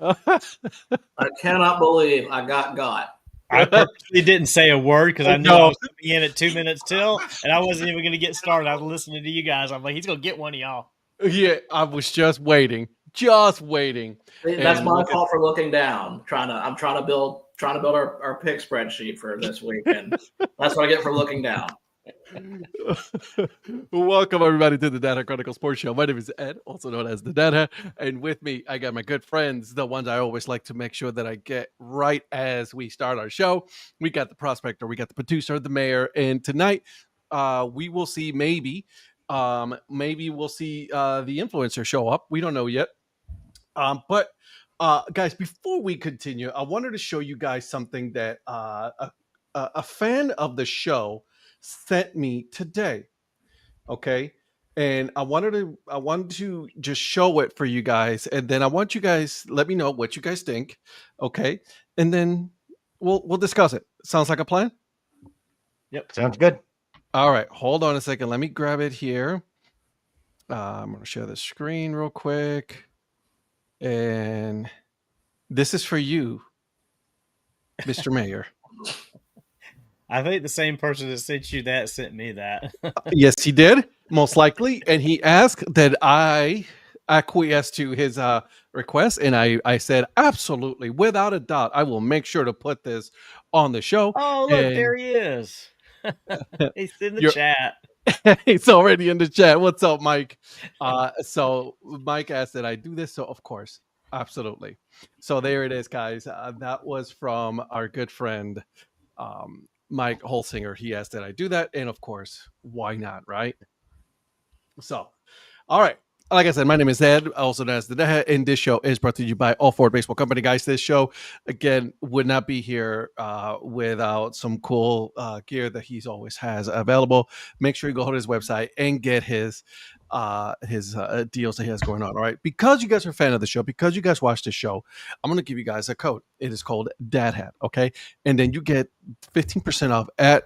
I cannot believe I got. I purposely didn't say a word because I knew I No. was going to be in at 2 minutes till, and I wasn't even going to get started. I was listening to you guys. I'm like, he's going to get one of y'all. Yeah, I was just waiting. Just waiting. See, that's And my look at- fault for looking down. I'm trying to build our pick spreadsheet for this week, and that's what I get for looking down. Welcome everybody to the Dad Hat Chronicle Sports Show. My name is Ed, also known as the Dad Hat, and with me I got my good friends, the ones I always like to make sure that I get right as we start our show. We got the Prospector, we got the producer, the mayor, and tonight we will see maybe we'll see the influencer show up. We don't know yet, but guys, before we continue, I wanted to show you guys something that a fan of the show sent me today. Okay. And I wanted to just show it for you guys, and then I want you guys let me know what you guys think. Okay. And then we'll discuss it. Sounds like a plan? Yep, sounds good. All right, hold on a second. Let me grab it here. I'm going to share the screen real quick. And this is for you, Mr. Mayor. I think the same person that sent you that sent me that. Yes, he did, most likely. And he asked that I acquiesce to his request. And I said, absolutely, without a doubt, I will make sure to put this on the show. Oh, look, there he is. He's in the chat. He's already in the chat. What's up, Mike? So Mike asked that I do this. So, of course, absolutely. So there it is, guys. That was from our good friend, Mike Holsinger. He asked that I do that. And of course, why not, right? So, all right. Like I said, my name is Ed, also known as the Dad Hat, and this show is brought to you by All Forward Baseball Company, guys. This show, again, would not be here without some cool gear that he's always has available. Make sure you go to his website and get his deals that he has going on. All right, because you guys are a fan of the show, because you guys watch the show, I'm going to give you guys a code. It is called Dad Hat, okay? And then you get 15% off at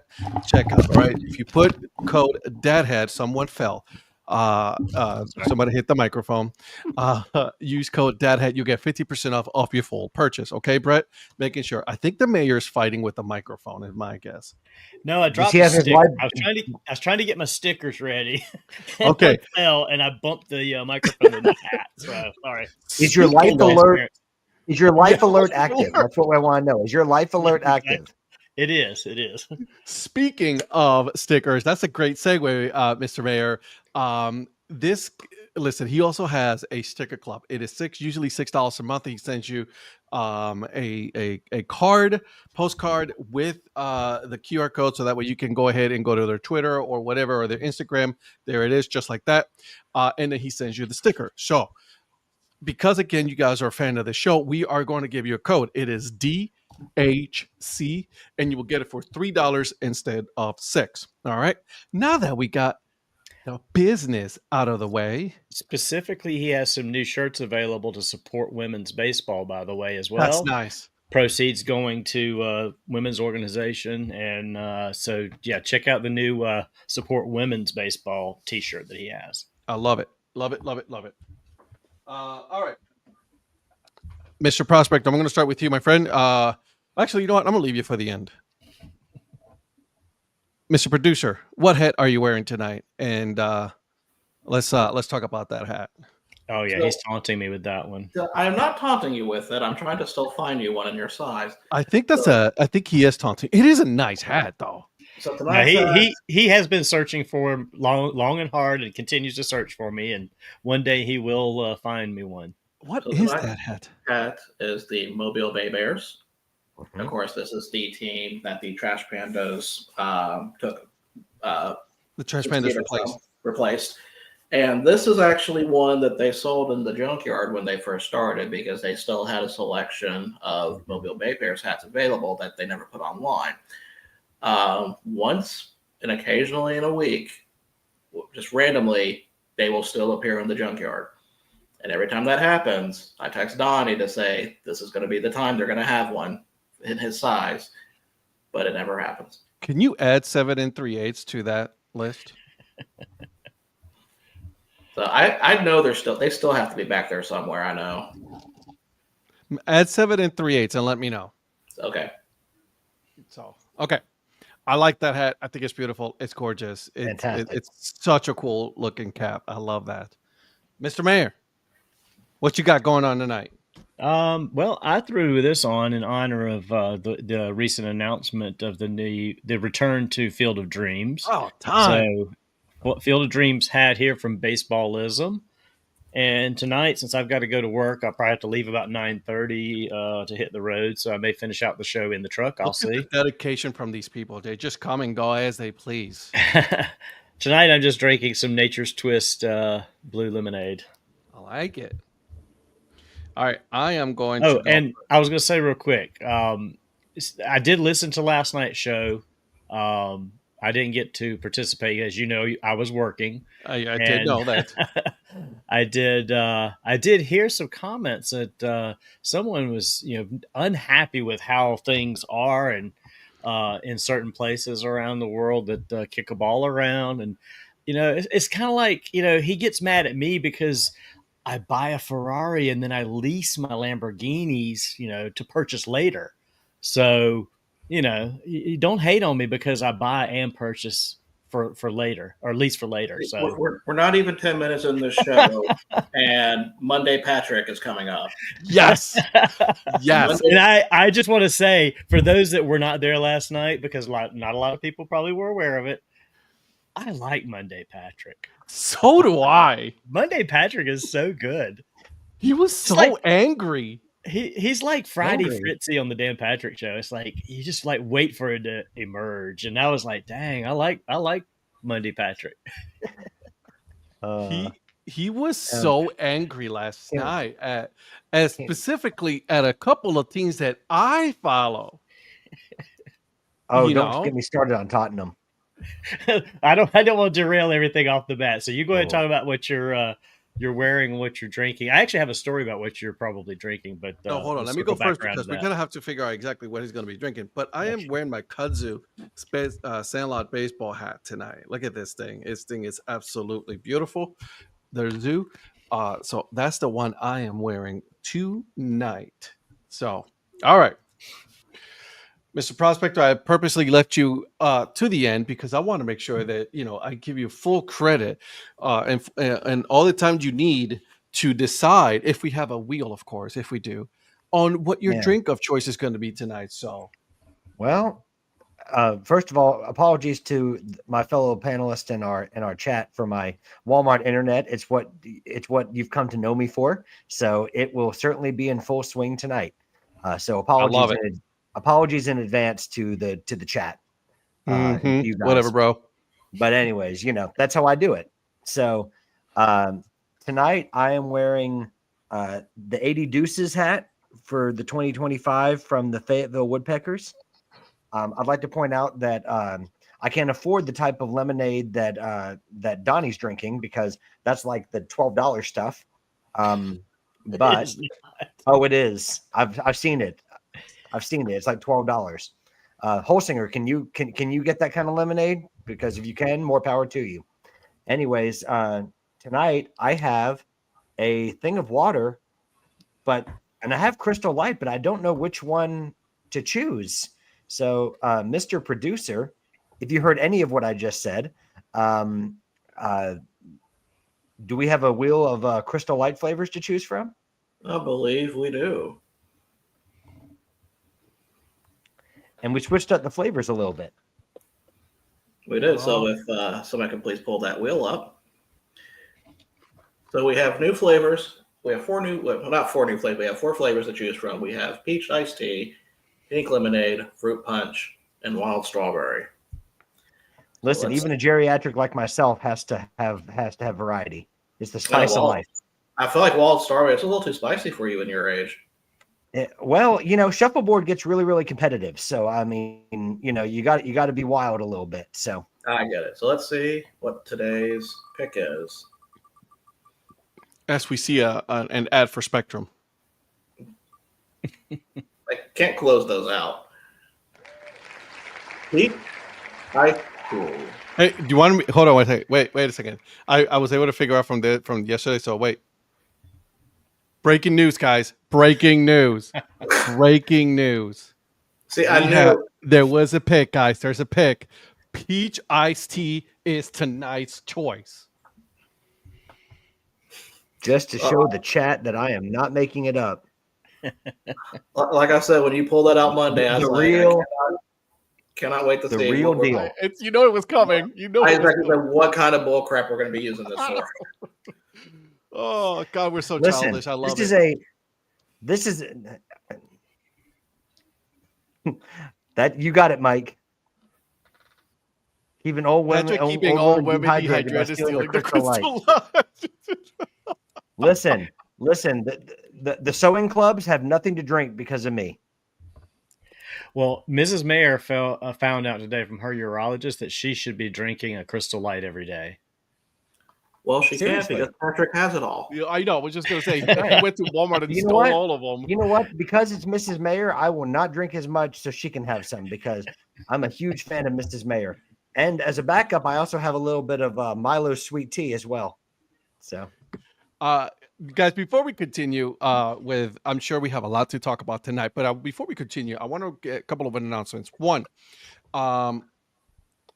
checkout. All right, if you put code Dad Hat, someone fell. Somebody hit the microphone. Use code Dad Hat, you get 50% off your full purchase. Okay, Brett, making sure. I think the mayor's fighting with the microphone is my guess. No, I dropped the sticker. I was trying to get my stickers ready. Okay, fell and I bumped the microphone in the hat. So sorry. Is your life alert? Is your life alert active? That's what I want to know. Is your life alert active? It is. Speaking of stickers, that's a great segue, Mr. Mayor. Listen, he also has a sticker club. It is usually $6 a month. He sends you a postcard with the QR code, so that way you can go ahead and go to their Twitter or whatever, or their Instagram. There it is, just like that. And then he sends you the sticker. So because, again, you guys are a fan of the show, we are going to give you a code. It is DHC, and you will get it for $3 instead of $6. All right. Now that we got the business out of the way. Specifically, he has some new shirts available to support women's baseball, by the way, as well. That's nice. Proceeds going to women's organization. And so, yeah, check out the new support women's baseball T-shirt that he has. I love it. Love it. All right. Mr. Prospector, I'm going to start with you, my friend. Actually, you know what? I'm going to leave you for the end. Mr. Producer, what hat are you wearing tonight? And let's talk about that hat. Oh, yeah, he's taunting me with that one. I am not taunting you with it. I'm trying to still find you one in your size. I think I think he is taunting. It is a nice hat, though. So tonight, he has been searching for long and hard, and continues to search for me. And one day he will find me one. What is that hat? Hat is the Mobile Bay Bears. Mm-hmm. Of course, this is the team that the Trash Pandas took. The Trash Pandas replaced. And this is actually one that they sold in the junkyard when they first started, because they still had a selection of Mobile Bay Bears hats available that they never put online. Once and occasionally in a week, just randomly, they will still appear in the junkyard. And every time that happens, I text Donnie to say, this is going to be the time they're going to have one in his size, but it never happens. Can you add 7 3/8 to that list? So I know they still have to be back there somewhere. I know. Add 7 and 3/8 and let me know. Okay. So, okay. I like that hat. I think it's beautiful. It's gorgeous. Fantastic. It's such a cool looking cap. I love that. Mr. Mayor, what you got going on tonight? Well, I threw this on in honor of the recent announcement of the return to Field of Dreams. Oh, time. So, what Field of Dreams hat here from Baseballism. And tonight, since I've got to go to work, I'll probably have to leave about 9:30 to hit the road. So I may finish out the show in the truck. I'll Look at see. the dedication from these people. They just come and go as they please. Tonight, I'm just drinking some Nature's Twist blue lemonade. I like it. All right, I am going Oh, to go. and I was going to say real quick, I did listen to last night's show. I didn't get to participate, as you know. I was working. I did know that. I did hear some comments that someone was, unhappy with how things are, and in certain places around the world that kick a ball around, and it's kind of like he gets mad at me because I buy a Ferrari and then I lease my Lamborghinis, to purchase later. So, you don't hate on me because I buy and purchase for later, or at least for later. So We're not even 10 minutes in this show, and Monday Patrick is coming up. Yes. Yes. And I just want to say, for those that were not there last night, because not a lot of people probably were aware of it, I like Monday Patrick. So do I. Monday Patrick is so good. He was so like- angry. He's like Friday Angry. Fritzy on the Dan Patrick show. It's like you just like wait for it to emerge, and I was like, dang, I like Monday Patrick. He was so angry last night at specifically at a couple of teams that I follow. Oh, You don't know? get me started on Tottenham. I don't want to derail everything off the bat. So you go ahead and talk about what you're wearing and what you're drinking. I actually have a story about what you're probably drinking, but No, hold on. we'll Let me go circle back first around to because we're that. gonna have to figure out exactly what he's gonna be drinking. But I am wearing my kudzu Sandlot baseball hat tonight. Look at this thing. This thing is absolutely beautiful. There's zoo. So that's the one I am wearing tonight. So, all right. Mr. Prospector, I purposely left you to the end because I want to make sure that I give you full credit and all the time you need to decide if we have a wheel, of course, if we do, on what your drink of choice is going to be tonight. So, Well, first of all, apologies to my fellow panelists in our chat for my Walmart internet. It's what you've come to know me for. So it will certainly be in full swing tonight. So apologies in advance to the chat. And to you guys. Whatever, bro. But anyways, that's how I do it. So tonight I am wearing the 80 Deuces hat for the 2025 from the Fayetteville Woodpeckers. I'd like to point out that I can't afford the type of lemonade that Donnie's drinking because that's like the $12 stuff. But it is. I've seen it. It's like $12. Holsinger, can you get that kind of lemonade? Because if you can, more power to you. Anyways, tonight I have a thing of water, and I have Crystal Light, but I don't know which one to choose. So, Mr. Producer, if you heard any of what I just said, do we have a wheel of Crystal Light flavors to choose from? I believe we do. And we switched up the flavors a little bit. We did. So if somebody can please pull that wheel up. So we have new flavors. We have not four new flavors. We have 4 flavors to choose from. We have peach iced tea, pink lemonade, fruit punch, and wild strawberry. Listen, even a geriatric like myself has to have variety. It's the spice of life. I feel like wild strawberry is a little too spicy for you in your age. Well, shuffleboard gets really, really competitive. So I mean, you got to be wild a little bit. So I get it. So let's see what today's pick is. as we see an ad for Spectrum. I can't close those out. Peach ice cool. Hey, do you want me? Hold on, wait a second. I was able to figure out from yesterday. So wait. Breaking news, guys. Breaking news. Breaking news. See, I knew There was a pick, guys. There's a pick. Peach iced tea is tonight's choice. Just to show the chat that I am not making it up. like I said, when you pulled that out Monday, I was The like, real- cannot wait to the see real what we're deal. like. It's it was coming. You know I it was exactly coming. said what kind of bull crap we're going to be using this for. Oh God, we're so Listen, childish. I love this it. This is that you got it, Mike. Keeping old women, Patrick keeping old women dehydrated by dehydrated, stealing stealing the the Crystal Light. crystal light. Listen. The sewing clubs have nothing to drink because of me. Well, Mrs. Mayer found out today from her urologist that she should be drinking a Crystal Light every day. Well, she Seriously. can't because Patrick has it all. Yeah, I know. I was just gonna say he went to Walmart and You know stole what? all of them. You know what? Because it's Mrs. Mayer, I will not drink as much so she can have some because I'm a huge fan of Mrs. Mayer. And as a backup, I also have a little bit of Milo sweet tea as well. So, Guys, before we continue with, I'm sure we have a lot to talk about tonight, but before we continue, I want to get a couple of announcements. One,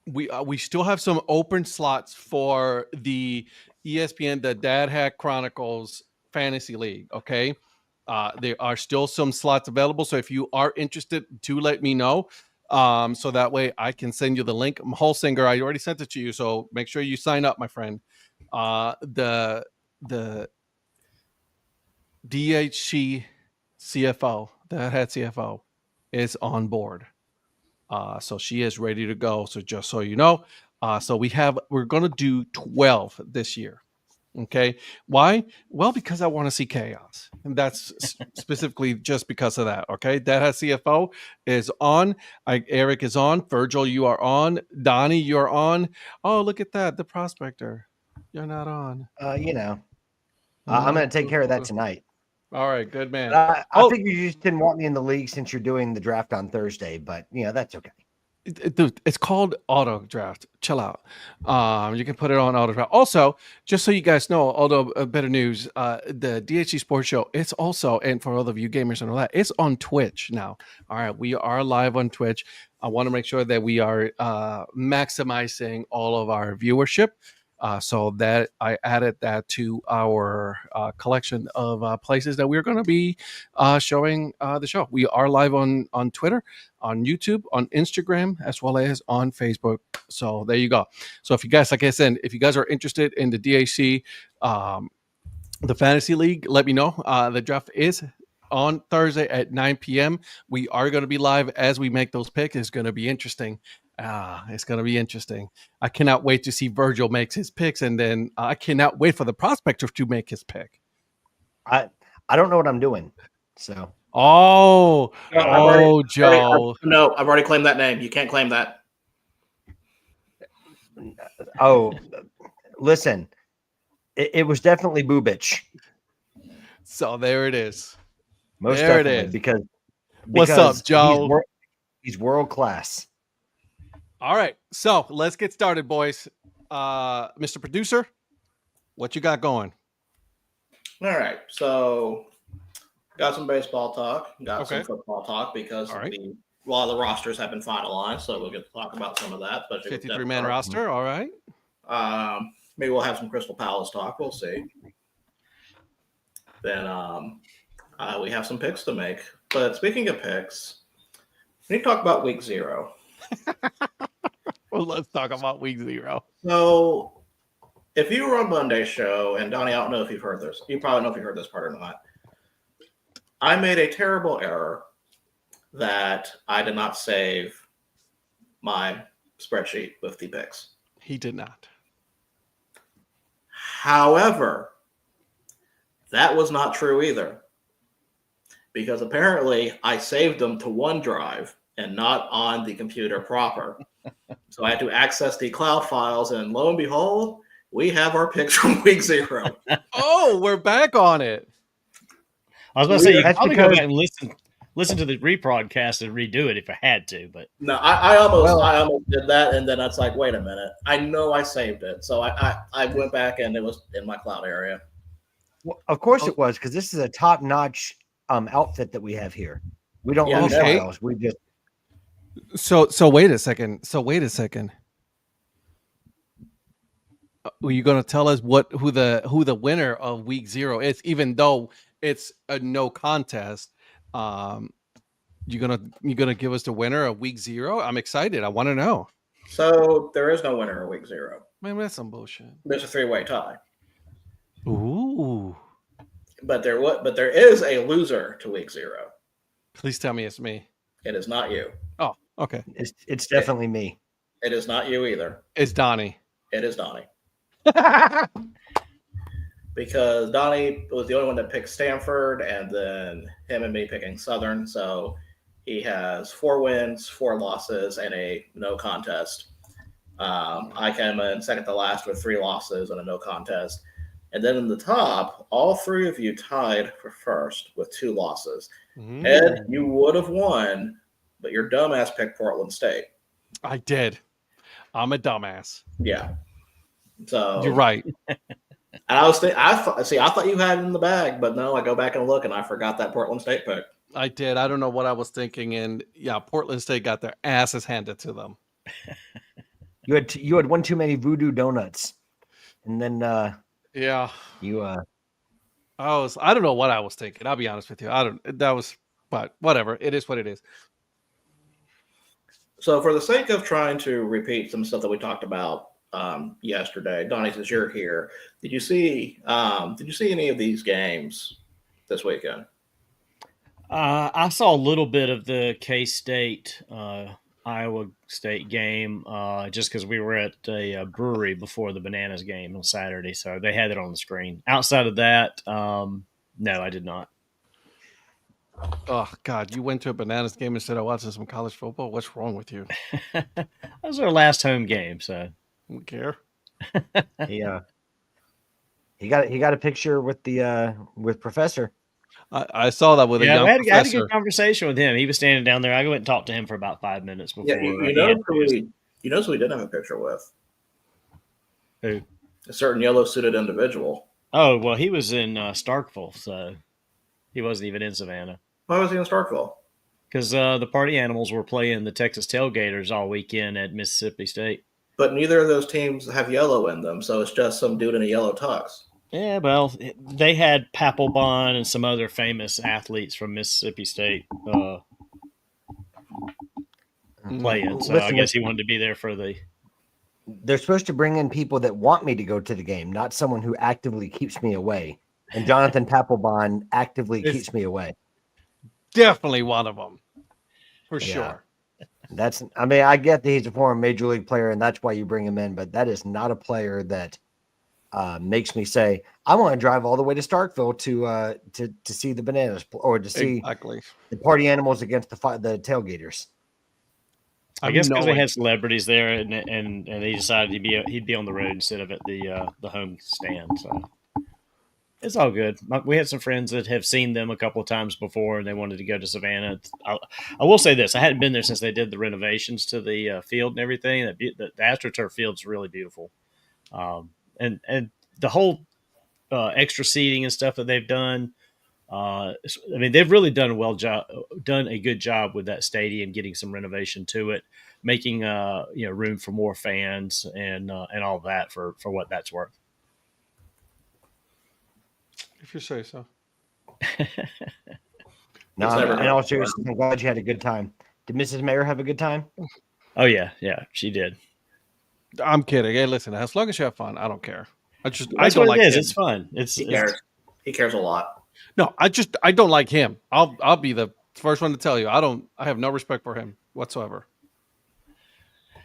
we still have some open slots for the ESPN, the Dad Hat Chronicles Fantasy League. Okay, there are still some slots available, so if you are interested, do let me know. So that way I can send you the link. Holsinger, I already sent it to you, so make sure you sign up, my friend. The DHC CFO, the head CFO, is on board. So she is ready to go. So just so you know, so we're going to do 12 this year. Okay. Why? Well, because I want to see chaos. And that's specifically just because of that. Okay. Dad Hat CFO is on. Eric is on. Virgil, you are on. Donnie, you're on. Oh, look at that. The Prospector. You're not on. I'm going to take care of that tonight. All right. Good man. I figured you just didn't want me in the league since you're doing the draft on Thursday, but that's okay. Dude, it's called auto draft. Chill out. You can put it on auto draft. Also, just so you guys know, although better news, the DHC Sports Show, it's also, and for all of you gamers and all that, it's on Twitch now. All right, we are live on Twitch. I want to make sure that we are maximizing all of our viewership. So that I added that to our collection of places that we're going to be showing the show. We are live on Twitter, on YouTube, on Instagram, as well as on Facebook. So there you go. So if you guys, like I said, if you guys are interested in the DHC, the Fantasy League, let me know. The draft is on Thursday at 9 p.m. We are going to be live as we make those picks. It's going to be interesting. It's going to be interesting. I cannot wait to see Virgil makes his picks, and then I cannot wait for the Prospector to make his pick. I don't know what I'm doing. So. Joe. No, I've already claimed that name. You can't claim that. Oh, listen, it was definitely Boobich. So there it is. Most there definitely, it is. because What's up, Joe? He's world class. All right, so let's get started, boys. Mr. Producer, what you got going? All right, so got some baseball talk, got some football talk because a lot of the rosters have been finalized, so we'll get to talk about some of that. 53-man roster, all right. Maybe we'll have some Crystal Palace talk. We'll see. Then we have some picks to make. But speaking of picks, we need to talk about week 0. Well, let's talk about week 0. So, if you were on Monday's show, and Donnie, I don't know if you've heard this. You probably know if you heard this part or not. I made a terrible error that I did not save my spreadsheet with the picks. He did not. However, that was not true either, because apparently I saved them to OneDrive and not on the computer proper. So I had to access the cloud files, and lo and behold, we have our picks from week 0. Oh, we're back on it. I was going to say, you could probably go back and listen to the rebroadcast and redo it if I had to, but no, I almost did that, and then it's like, wait a minute, I know I saved it, so I went back and it was in my cloud area. Well, of course it was, because this is a top-notch outfit that we have here. We don't Yeah, lose okay. styles. We just So wait a second. Are you going to tell us who the winner of week 0 is, even though it's a no contest? You're gonna give us the winner of week 0? I'm excited. I want to know. So there is no winner of week 0. Man, that's some bullshit. There's a 3-way tie. Ooh. But there is a loser to week 0. Please tell me it's me. It is not you. Oh, okay. it's definitely me. It is not you either. It's Donnie. It is Donnie. Because Donnie was the only one that picked Stanford, and then him and me picking Southern. So he has 4 wins, 4 losses, and a no contest. I came in second to last with 3 losses and a no contest. And then in the top, all 3 of you tied for first with 2 losses. Ed, you would have won, but your dumbass picked Portland State. I did. I'm a dumbass. Yeah. So You're right. And I thought you had it in the bag, but no, I go back and look, and I forgot that Portland State pick. I did. I don't know what I was thinking, and yeah, Portland State got their asses handed to them. You had one too many voodoo donuts, and then Yeah, you I don't know what I was thinking. I'll be honest with you. But whatever. It is what it is. So for the sake of trying to repeat some stuff that we talked about yesterday, Donnie, since you're here, did you see any of these games this weekend? I saw a little bit of the K-State Iowa State game just because we were at a brewery before the Bananas game on Saturday, so they had it on the screen. Outside of that, no, I did not. Oh God, you went to a Bananas game instead of watching some college football? What's wrong with you? That was our last home game, so I don't care. he got a picture with the with Professor. I saw that with a young I had a professor. good conversation with him. He was standing down there. I went and talked to him for about 5 minutes before. Yeah, you know who we did have a picture with? Who? A certain yellow suited individual. Oh, well, he was in Starkville, so he wasn't even in Savannah. Why was he in Starkville? Because the Party Animals were playing the Texas Tailgaters all weekend at Mississippi State. But neither of those teams have yellow in them, so it's just some dude in a yellow tux. Yeah, well, they had Papelbon and some other famous athletes from Mississippi State playing. So I guess he wanted to be there for the. They're supposed to bring in people that want me to go to the game, not someone who actively keeps me away. And Jonathan Papelbon actively keeps me away. Definitely one of them, for sure. I get that he's a former major league player, and that's why you bring him in. But that is not a player that makes me say I want to drive all the way to Starkville to see the Bananas or to see the Party Animals against the Tailgaters. I guess because they had celebrities there, and he decided he'd be on the road instead of at the home stand. So it's all good. We had some friends that have seen them a couple of times before, and they wanted to go to Savannah. I will say this: I hadn't been there since they did the renovations to the field and everything. The AstroTurf field's really beautiful, and the whole extra seating and stuff that they've done. They've really done a good job with that stadium, getting some renovation to it, making room for more fans and all that for what that's worth. If you say so. No, in all seriousness, I'm glad you had a good time. Did Mrs. Mayer have a good time? Oh yeah, she did. I'm kidding. Hey, listen, as long as you have fun, I don't care. I don't like it. It's fun. He cares a lot. No, I don't like him. I'll be the first one to tell you. I have no respect for him whatsoever.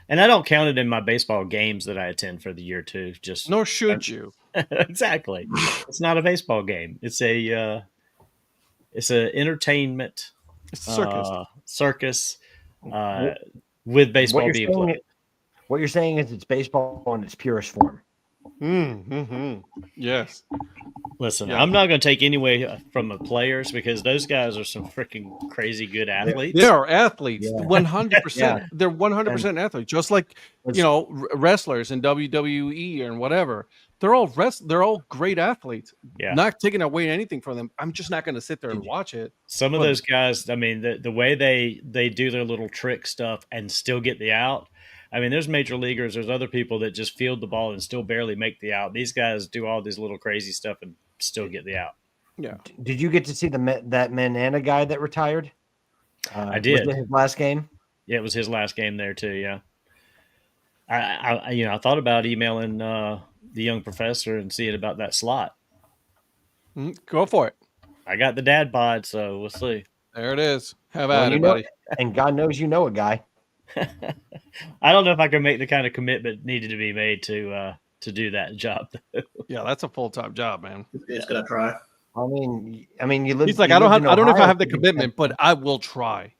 And I don't count it in my baseball games that I attend for the year too. Nor should you. Exactly. It's not a baseball game. It's a entertainment. It's a circus with baseball being played. What you're saying is it's baseball in its purest form. Yes. Listen, Yeah. I'm not going to take any away from the players because those guys are some freaking crazy good athletes. They are athletes. Yeah. 100%. Yeah. They're 100% athletes, just like wrestlers in WWE and whatever. They're all great athletes. Yeah. Not taking away anything from them. I'm just not going to sit there and watch it. Some of those guys, I mean, the way they do their little trick stuff and still get the out. I mean, there's major leaguers. There's other people that just field the ball and still barely make the out. These guys do all this little crazy stuff and still get the out. Yeah. Did you get to see that Manana guy that retired? I did. Was it his last game? Yeah, it was his last game there too. Yeah. I thought about emailing the young professor and seeing about that slot. Go for it. I got the dad bod, so we'll see. There it is. Have at it, know, buddy. and God knows you know a guy. I don't know if I can make the kind of commitment needed to be made to do that job. Yeah, that's a full-time job, man. He's gonna try. I mean, you live. He's like, you I don't live know in if I Ohio, have the so you commitment, but I will try.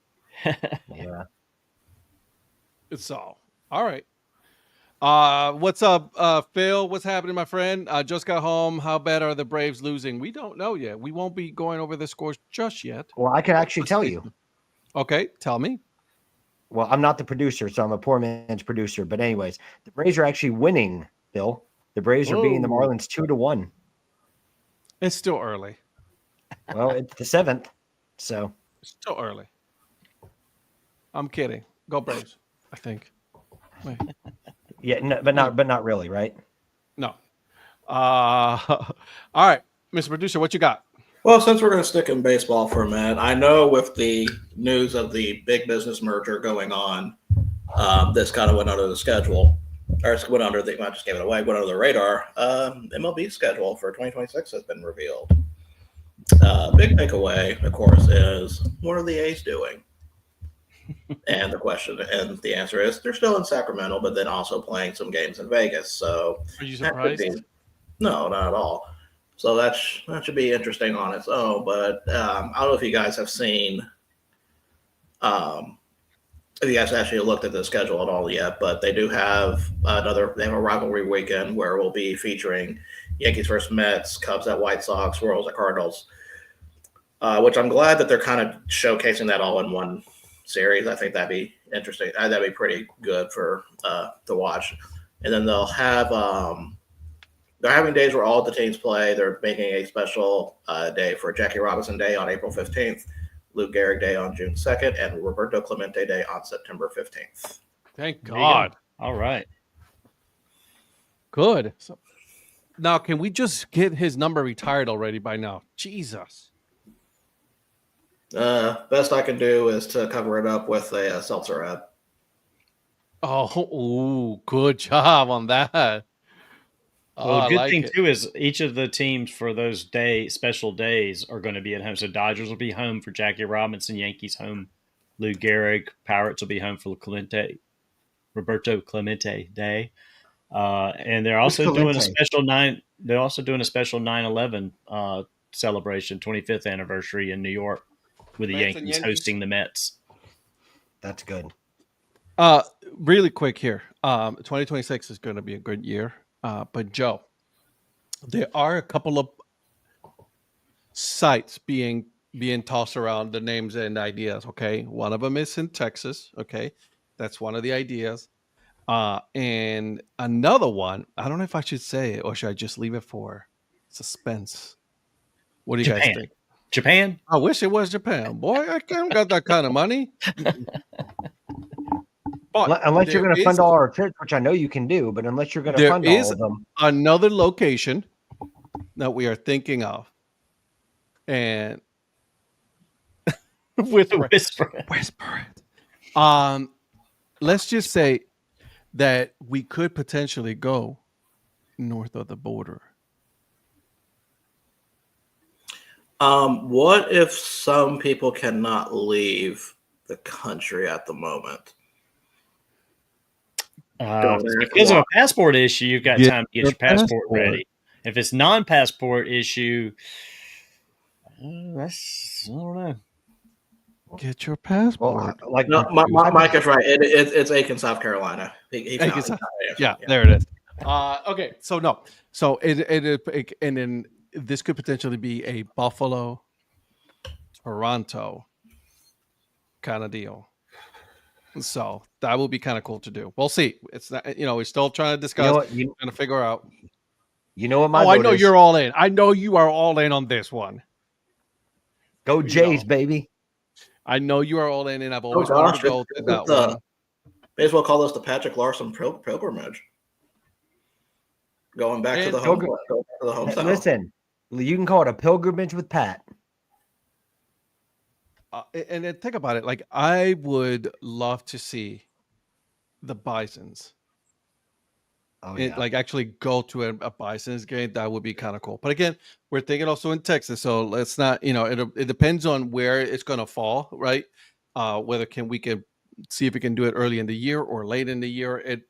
Yeah. So, all right. What's up, Phil? What's happening, my friend? Just got home. How bad are the Braves losing? We don't know yet. We won't be going over the scores just yet. Well, I can actually tell you. Okay, tell me. Well, I'm not the producer, so I'm a poor man's producer. But anyways, the Braves are actually winning, Bill. The Braves are beating the Marlins 2-1. It's still early. Well, it's the 7th, so It's still early. I'm kidding. Go Braves, I think. Wait. yeah, no, but not really, right? No. All right, Mr. Producer, what you got? Well, since we're going to stick in baseball for a minute, I know with the news of the big business merger going on, this kind of went under the schedule, or went under the, I just gave it away, went under the radar. MLB schedule for 2026 has been revealed. Big takeaway, of course, is what are the A's doing? And the answer is they're still in Sacramento, but then also playing some games in Vegas. So, Are you surprised? No, not at all. So that should be interesting on its own. But I don't know if you guys have seen, if you guys actually looked at the schedule at all yet. But they do have they have a rivalry weekend where we'll be featuring Yankees versus Mets, Cubs at White Sox, Royals at Cardinals. Which I'm glad that they're kind of showcasing that all in one series. I think that'd be interesting. That'd be pretty good for to watch. And then they'll have they're having days where all the teams play. They're making a special day for Jackie Robinson Day on April 15th, Lou Gehrig Day on June 2nd, and Roberto Clemente Day on September 15th. Thank God. All right. Good. So, now, can we just get his number retired already by now? Jesus. Best I can do is to cover it up with a seltzer ad. Oh, good job on that. Well, good thing too is each of the teams for those special days are going to be at home. So Dodgers will be home for Jackie Robinson, Yankees home, Lou Gehrig, Pirates will be home for Roberto Clemente Day, and they're also doing a special 9/11 celebration, 25th anniversary in New York, with the Yankees hosting the Mets. That's good. Really quick here. 2026 is going to be a good year. But Joe, there are a couple of sites being tossed around, the names and ideas. Okay, one of them is in Texas. Okay, that's one of the ideas. And another one, I don't know if I should say it or should I just leave it for suspense. What do you guys think? Japan? I wish it was Japan. Boy, I can't got that kind of money. Unless you're going to fund all our trips, which I know you can do, but unless you're going to fund all of them. Another location that we are thinking of. And with whisper it. Let's just say that we could potentially go north of the border. What if some people cannot leave the country at the moment? Because of a passport issue, you've got time to get your passport ready. If it's non-passport issue, I don't know. Get your passport. Mike is right. It's Aiken, South Carolina. He found it. Yeah, there it is. Okay, so no, so it and then this could potentially be a Buffalo, Toronto kind of deal. So that would be kind of cool to do. We'll see. It's not, we're still trying to discuss, You know what? trying to figure out. You know what my Oh, I vote know is? you're all in. I know you are all in on this one. Go Jays, baby. I know you are all in, and I've always gosh, wanted to go to that one. May as well call this the Patrick Larson pilgrimage. Going back to the home town. Listen, you can call it a pilgrimage with Pat. And then think about it. Like, I would love to see the Bisons. Like actually go to a Bisons game. That would be kind of cool. But again, we're thinking also in Texas, so let's not. It depends on where it's going to fall, right? Whether we can see if we can do it early in the year or late in the year.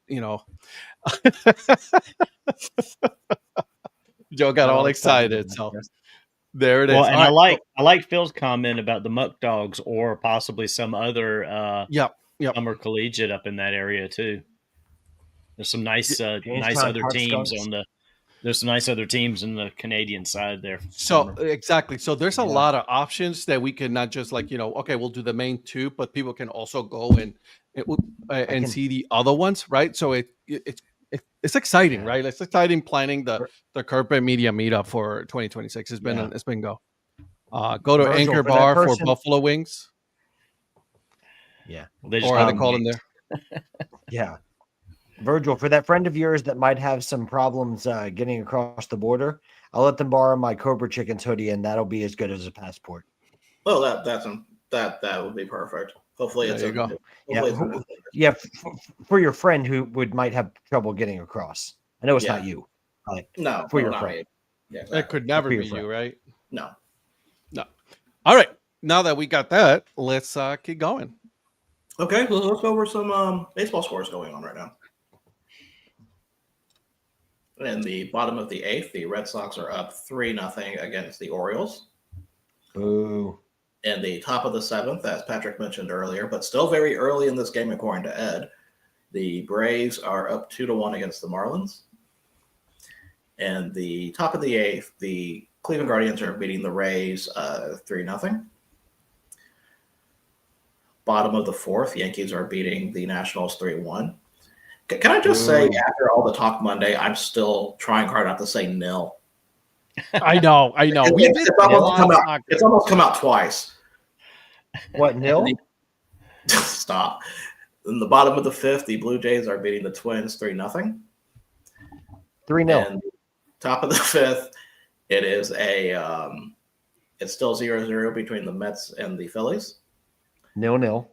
Joe got all excited, so there it is. Well, and I like Phil's comment about the Muck Dogs or possibly some other summer collegiate up in that area too. There's some nice other teams there's some nice other teams in the Canadian side there. So exactly. So there's a lot of options that we can not just okay, we'll do the main two, but people can also go and see the other ones, right? So it's exciting, right? It's exciting planning the Carpet Media meetup for 2026. It's been go to Virgil, Anchor Bar for Buffalo Wings. Yeah, or are they called in there? Yeah. Virgil, for that friend of yours that might have some problems getting across the border, I'll let them borrow my Cobra Chickens hoodie, and that'll be as good as a passport. Well, that would be perfect. Hopefully, there you go. For your friend who might have trouble getting across. I know it's not you. For your friend. Yeah, exactly. That could never be you, right? No. All right. Now that we got that, let's keep going. Okay, let's go over some baseball scores going on right now. In the bottom of the 8th, the Red Sox are up 3-0 against the Orioles. Boo. In the top of the 7th, as Patrick mentioned earlier, but still very early in this game according to Ed, the Braves are up 2-1 against the Marlins. And the top of the 8th, the Cleveland Guardians are beating the Rays 3-0. Bottom of the 4th, Yankees are beating the Nationals 3-1. Can I just say, after all the talk Monday, I'm still trying hard not to say nil. I know. It's almost come out twice. What, nil? Stop. In the bottom of the 5th, the Blue Jays are beating the Twins 3-0. 3-0. And top of the 5th, it is it's still 0-0 between the Mets and the Phillies. 0-0.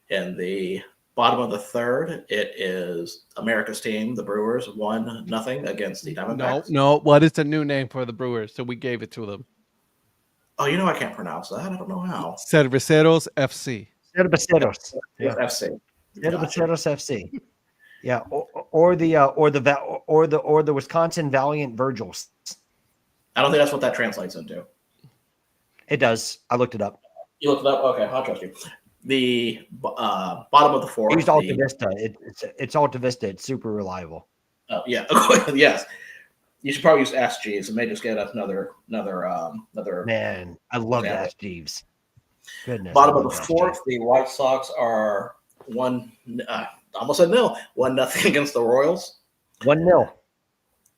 In the bottom of the 3rd, it is America's team, the Brewers, 1-0 against the Diamondbacks. No. What is the new name for the Brewers? So we gave it to them. Oh, I can't pronounce that. I don't know how. Cerveceros FC. Cerveceros. FC. Cerveceros FC. Yeah, or the Wisconsin Valiant Virgils. I don't think that's what that translates into. It does. I looked it up. You looked it up? Okay, I'll trust you. The bottom of the 4th. Used Alta Vista. It's Alta Vista. It's super reliable. Oh yeah, yes. You should probably use Ask Jeeves and may just get us another. Man, I love Ask Jeeves. Goodness. Bottom of the 4th, the White Sox are 1-0 against the Royals. 1-0.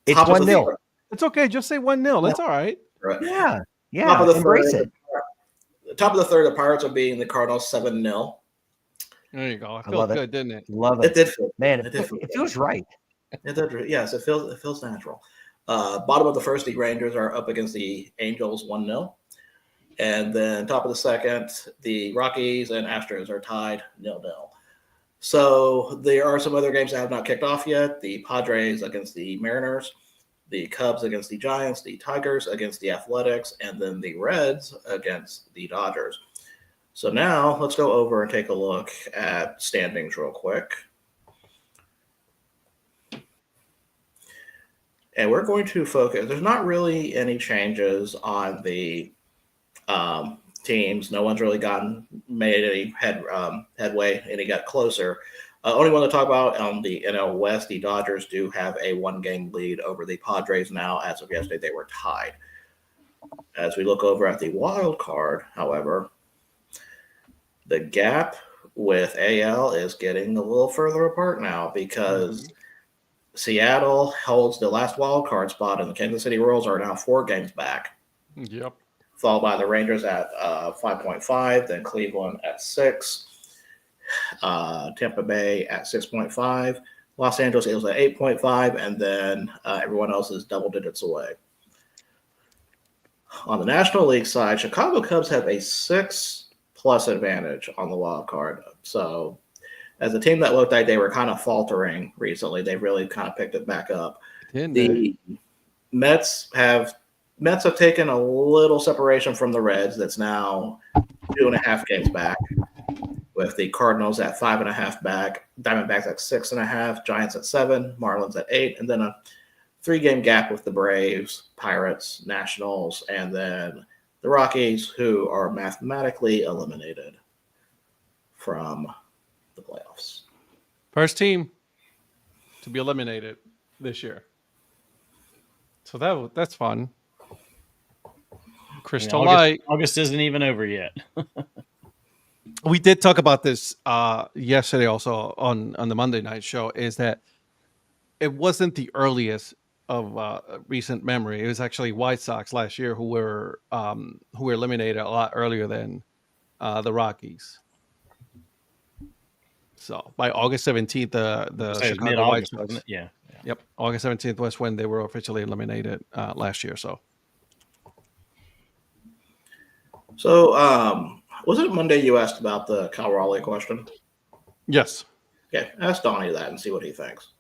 It's 1-0. It's okay. Just say 1-0. That's all right. Yeah. Top of the embrace 3rd, it. Top of the 3rd, the Pirates are beating the Cardinals 7-0. There you go. It felt good, didn't it? Love it. It did feel. Man, it feels right. It did. Yes, it feels natural. Bottom of the 1st, the Rangers are up against the Angels 1-0. And then top of the 2nd, the Rockies and Astros are tied 0-0. So there are some other games that have not kicked off yet. The Padres against the Mariners, the Cubs against the Giants, the Tigers against the Athletics, and then the Reds against the Dodgers. So now let's go over and take a look at standings real quick. And we're going to focus. There's not really any changes on the teams. No one's really made any headway, and it got closer. Only one to talk about on the NL West, the Dodgers do have a 1-game lead over the Padres now. As of yesterday, they were tied. As we look over at the wild card, however, the gap with AL is getting a little further apart now because Seattle holds the last wild card spot, and the Kansas City Royals are now 4 games back. Yep. Followed by the Rangers at 5.5, then Cleveland at 6, Tampa Bay at 6.5, Los Angeles Angels at 8.5, and then everyone else is double digits away. On the National League side, Chicago Cubs have a 6+ advantage on the wild card. So, as a team that looked like they were kind of faltering recently, they've really kind of picked it back up. The Mets have taken a little separation from the Reds. That's now 2.5 games back, with the Cardinals at 5.5 back, Diamondbacks at 6.5, Giants at 7, Marlins at 8, and then a 3-game gap with the Braves, Pirates, Nationals, and then the Rockies, who are mathematically eliminated from the playoffs. First team to be eliminated this year. So that's fun. Crystal Light. August isn't even over yet. We did talk about this yesterday also on the Monday night show, is that it wasn't the earliest of recent memory. It was actually White Sox last year who were eliminated a lot earlier than the Rockies. So by August 17th, the Chicago White Sox, yeah. Yep, August 17th was when they were officially eliminated last year. So was it Monday you asked about the Cal Raleigh question? yes. Okay, ask Donnie that and see what he thinks.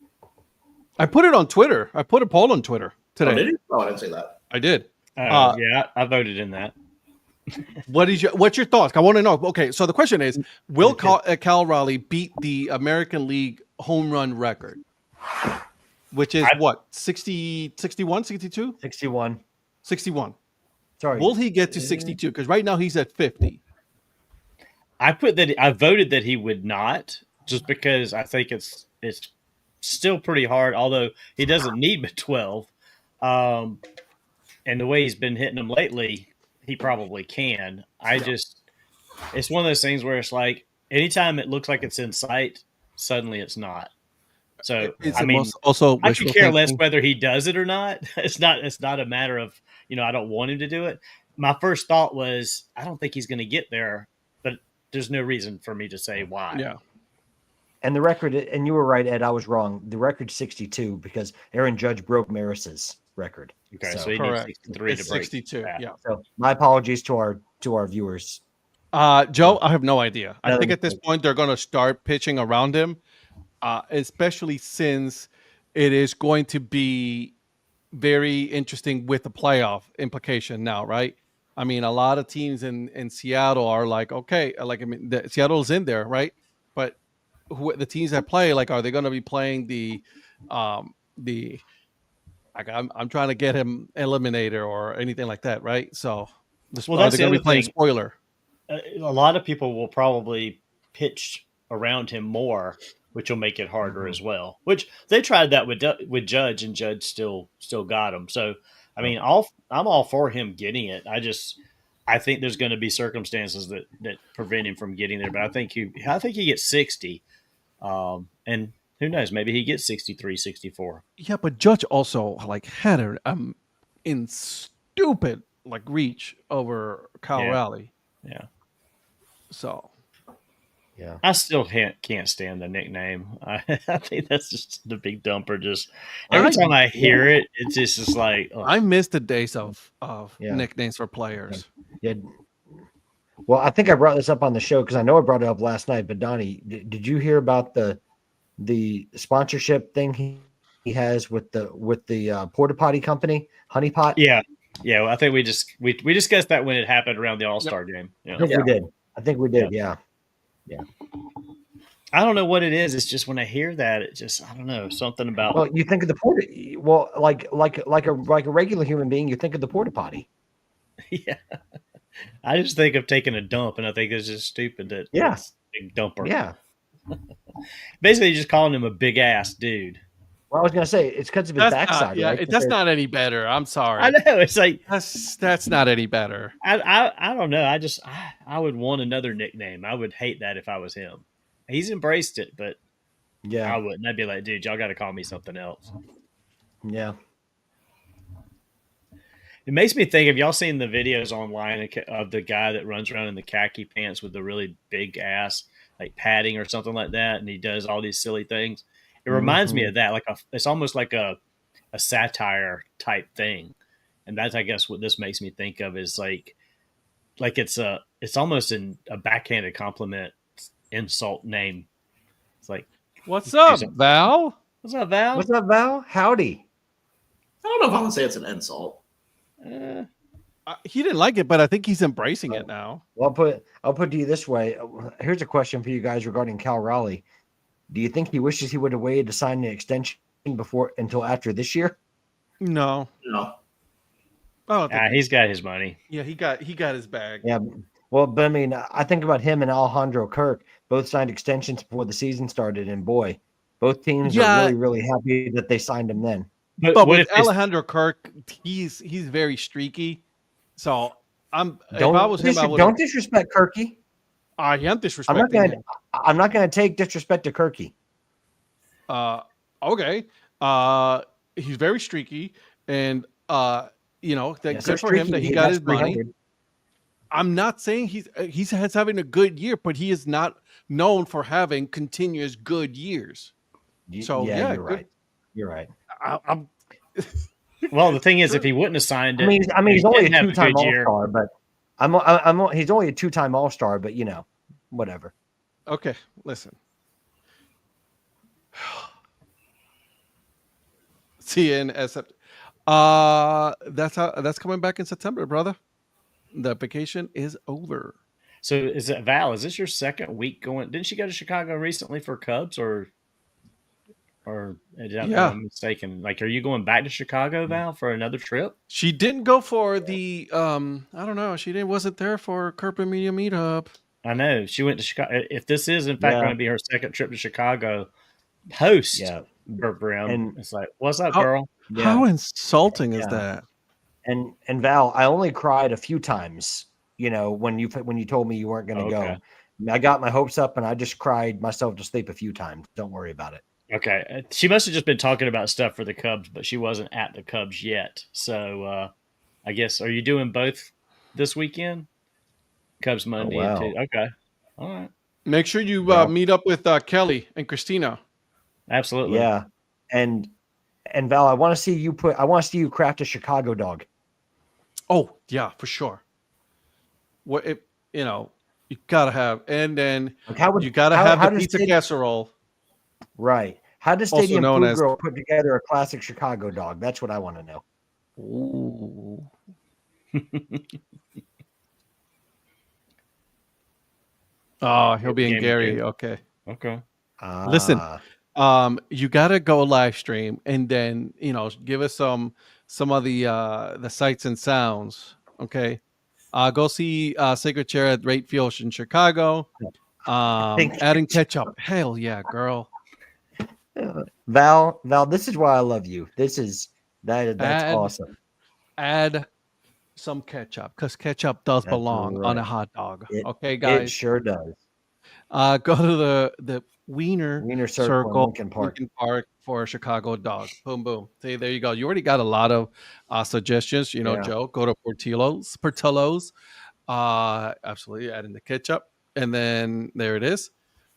I put it on Twitter. I put a poll on Twitter today. Oh, did you? Oh, I didn't see that. I did. Yeah, I voted in that. What's your thoughts? I want to know. Okay, so the question is, will Cal Raleigh beat the American League home run record? Which is what? 60, 61, 62? 61. 61. Sorry. Will he get to 62? Because right now he's at 50. I voted that he would not, just because I think it's still pretty hard, although he doesn't need but 12. And the way he's been hitting them lately, he probably can. It's one of those things where it's like anytime it looks like it's in sight, suddenly it's not. So I could care less whether he does it or not. It's not a matter of, I don't want him to do it. My first thought was, I don't think he's going to get there, but there's no reason for me to say why. Yeah. And the record, and you were right, Ed, I was wrong. The record's 62 because Aaron Judge broke Maris's record. Okay, so he needs 63 it's to break 62. that. Yeah. So my apologies to our viewers. Joe, I have no idea. I think at this point they're going to start pitching around him, especially since it is going to be very interesting with the playoff implication now, right? I mean, a lot of teams in Seattle are like, okay, Seattle's in there, right? But the teams that play, are they going to be playing I'm trying to get him eliminated or anything like that, right? So that's going to be playing thing. spoiler. A lot of people will probably pitch around him more, which will make it harder as well. Which they tried that with Judge, and Judge still got him. So I mean, I'm all for him getting it. I think there's going to be circumstances that prevent him from getting there. But I think he gets 60, and who knows? Maybe he gets 63, 64. Yeah, but Judge also had an in stupid reach over Cal Raleigh. Yeah. So. Yeah. I still can't stand the nickname. I think that's just the big dumper. Just every time I hear it, it's just like I miss the days of nicknames for players. Yeah. Well, I think I brought this up on the show because I know I brought it up last night. But Donnie, did you hear about the sponsorship thing he has with the porta potty company, Honey Pot? Yeah. Well, I think we discussed that when it happened around the All-Star game. I think we did. Yeah. Yeah. I don't know what it is. It's just when I hear that, it just, I don't know, something about. Well, you think of the porta. Well, like a regular human being, you think of the porta potty. Yeah. I just think of taking a dump, and I think it's just stupid that. Yeah. Big dumper. Yeah. Basically, just calling him a big ass dude. Well, I was gonna say it's because of his That's backside, not, right? that's not any better. I'm sorry. I know. It's like That's not any better. I don't know. I would want another nickname. I would hate that if I was him. He's embraced it, but I Yeah, wouldn't. I'd be like, dude, y'all got to call me something else. yeah. It makes me think. Have y'all seen the videos online of the guy that runs around in the khaki pants with the really big ass, like padding or something like that, and he does all these silly things? It reminds me of that. It's almost like a satire type thing, and that's, I guess, what this makes me think of is like it's almost a backhanded compliment insult name. It's like, What's up, Val? what's up, Val? What's up, Val? Howdy. I don't know if I would say it's an insult. He didn't like it, but I think he's embracing it now. Well, I'll put to you this way. Here's a question for you guys regarding Cal Raleigh. Do you think he wishes he would have waited to sign the extension until after this year? No. No. Oh, He's got his money. yeah, he got his bag. Yeah. Well, but I mean, I think about him and Alejandro Kirk. Both signed extensions before the season started, and boy, both teams are really, really happy that they signed him then. But with Alejandro Kirk, he's very streaky. So if I was him, I would don't disrespect Kirky. I am disrespecting him. I'm not gonna take disrespect to Kirky. Okay. He's very streaky, and good for him that he got his money. I'm not saying he's having a good year, but he is not known for having continuous good years. So yeah, you're right. You're right. I'm Well, the thing is, if he wouldn't have signed it, I mean, he's only a didn't have two-time good year. All-Star, but he's only a two-time All-Star, but whatever. okay. Listen, see you in September. That's coming back in September, brother. The vacation is over. So is it Val? Is this your second week going? Didn't she go to Chicago recently for Cubs or I'm mistaken? Like, are you going back to Chicago, Val, for another trip? She didn't go for the I don't know. Wasn't there for Kerpen Media Meetup. I know she went to Chicago. If this is in fact going to be her second trip to Chicago, post Brim, and it's like, what's up, girl? How insulting is that? And Val, I only cried a few times. When you told me you weren't going to go, I got my hopes up and I just cried myself to sleep a few times. Don't worry about it. Okay. She must have just been talking about stuff for the Cubs, but she wasn't at the Cubs yet. So I guess, are you doing both this weekend? Cubs Monday and Tuesday. Okay. All right. Make sure you meet up with Kelly and Christina. Absolutely. Yeah. And Val, I want to see you craft a Chicago dog. Oh, yeah, for sure. You gotta have, and then you gotta have the pizza casserole. Right. How does Stadium Food Girl put together a classic Chicago dog? That's what I want to know. Ooh. Oh, he'll be in Gary. Okay. Listen, you gotta go live stream and then give us some of the sights and sounds. Okay. Go see Sacred Chair at Rate Field in Chicago. Adding ketchup. Hell yeah, girl. Val, this is why I love you. That's awesome. Add some ketchup because ketchup does belong on a hot dog. Okay, guys. It sure does. Go to the Wiener Circle Lincoln Park for a Chicago dog. Boom, boom. See, there you go. You already got a lot of suggestions. Joe, go to Portillo's. Absolutely, add in the ketchup, and then there it is.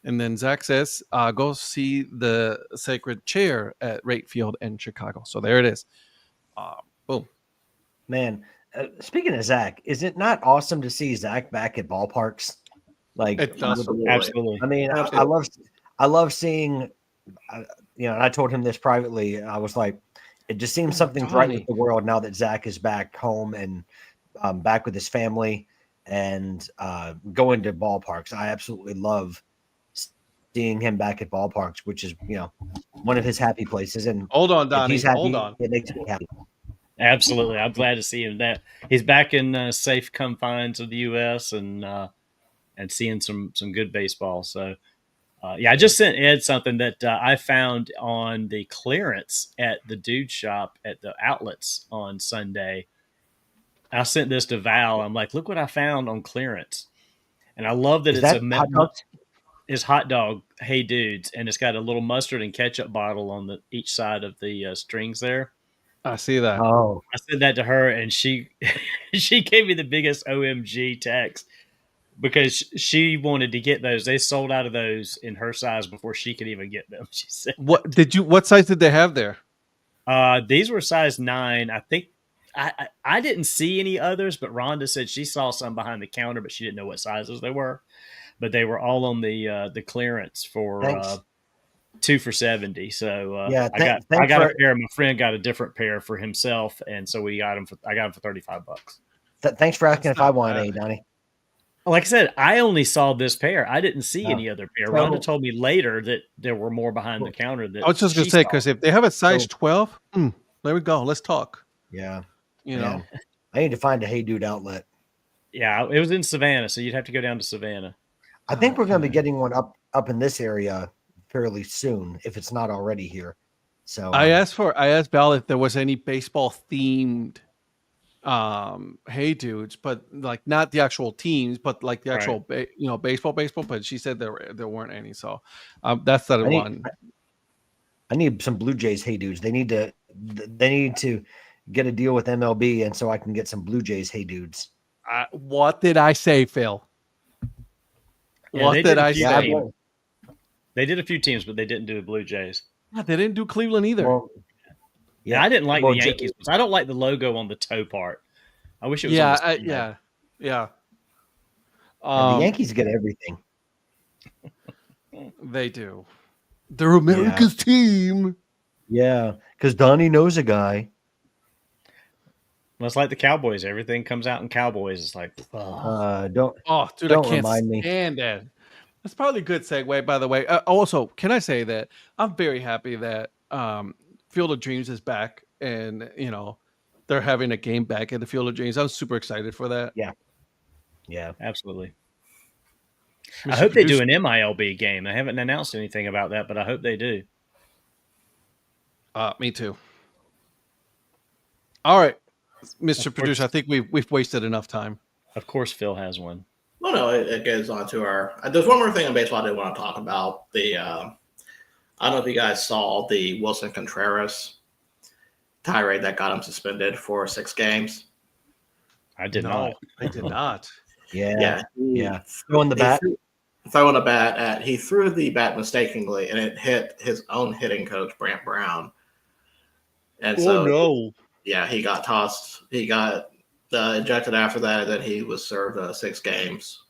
And then Zach says, go see the Sacred Chair at Rate Field in Chicago. So there it is. Boom. Man, speaking of Zach, is it not awesome to see Zach back at ballparks? Like, absolutely. I mean, I love seeing, and I told him this privately. I was like, it just seems something's right with the world now that Zach is back home and back with his family and going to ballparks. I absolutely love seeing him back at ballparks, which is, one of his happy places. And hold on, Donnie. He's happy, hold on. It makes me happy. Absolutely. I'm glad to see him that he's back in safe confines of the U.S. and seeing some good baseball. So Yeah, I just sent Ed something that I found on the clearance at the dude shop at the outlets on Sunday. I sent this to Val. I'm like, look what I found on clearance. And I love that Is it's that hot dogs? is hot dog, Hey Dudes, and it's got a little mustard and ketchup bottle on each side of the strings there. I see that. Oh, I said that to her, and she she gave me the biggest OMG text because she wanted to get those. They sold out of those in her size before she could even get them. She said, What size did they have there? These were size 9. I think I didn't see any others, but Rhonda said she saw some behind the counter, but she didn't know what sizes they were. But they were all on the clearance for thanks. 2 for $70. So Yeah, I got a pair. My friend got a different pair for himself, and so I got them for $35. Thanks for asking That's if I not want bad. any, Donnie. Like I said, I only saw this pair. I didn't see No. any other pair. So- Rhonda told me later that there were more behind the counter. That I was just gonna she say, saw. because if they have a size So- 12, there we go. Let's talk. Yeah, You man. know, I need to find a Hey Dude outlet. Yeah, it was in Savannah, so you'd have to go down to Savannah. I think we're going to be Okay. getting one up in this area fairly soon, if it's not already here. So I asked Val if there was any baseball themed Hey Dudes, but like not the actual teams, but like the actual baseball. But she said there weren't any. So that's the one. I need some Blue Jays Hey Dudes. They need to get a deal with MLB, and so I can get some Blue Jays Hey Dudes. What did I say, Phil? Yeah, What they did did a I few say? teams. They did a few teams, but they didn't do the Blue Jays. Yeah, they didn't do Cleveland either. Well, Yeah, I didn't like well, the Yankees. I don't like the logo on the toe part. I wish it was. yeah, on the side. yeah. the Yankees get everything. They do. They're America's team. Yeah, because Donnie knows a guy. Well, it's like the Cowboys. Everything comes out in Cowboys. It's like, Don't. Oh, dude, Don't I can't remind me. stand that. That's probably a good segue, by the way. Also, can I say that I'm very happy that Field of Dreams is back, and they're having a game back at the Field of Dreams. I'm super excited for that. Yeah. absolutely. Mr. I hope they do Producer- an MILB game. They haven't announced anything about that, but I hope they do. Me too. All right, Mr. Of Producer, I course. think we've wasted enough time. Of course, Phil has one. Well, no, it goes on to our. There's one more thing in baseball I did want to talk about. I don't know if you guys saw the Wilson Contreras tirade that got him suspended for 6 games. I did not. I did not. Yeah. Yeah. Throwing the bat. Throwing a bat he threw the bat mistakenly, and it hit his own hitting coach, Brant Brown. And so, no! yeah, he got tossed. He got ejected after that, and then he was served 6 games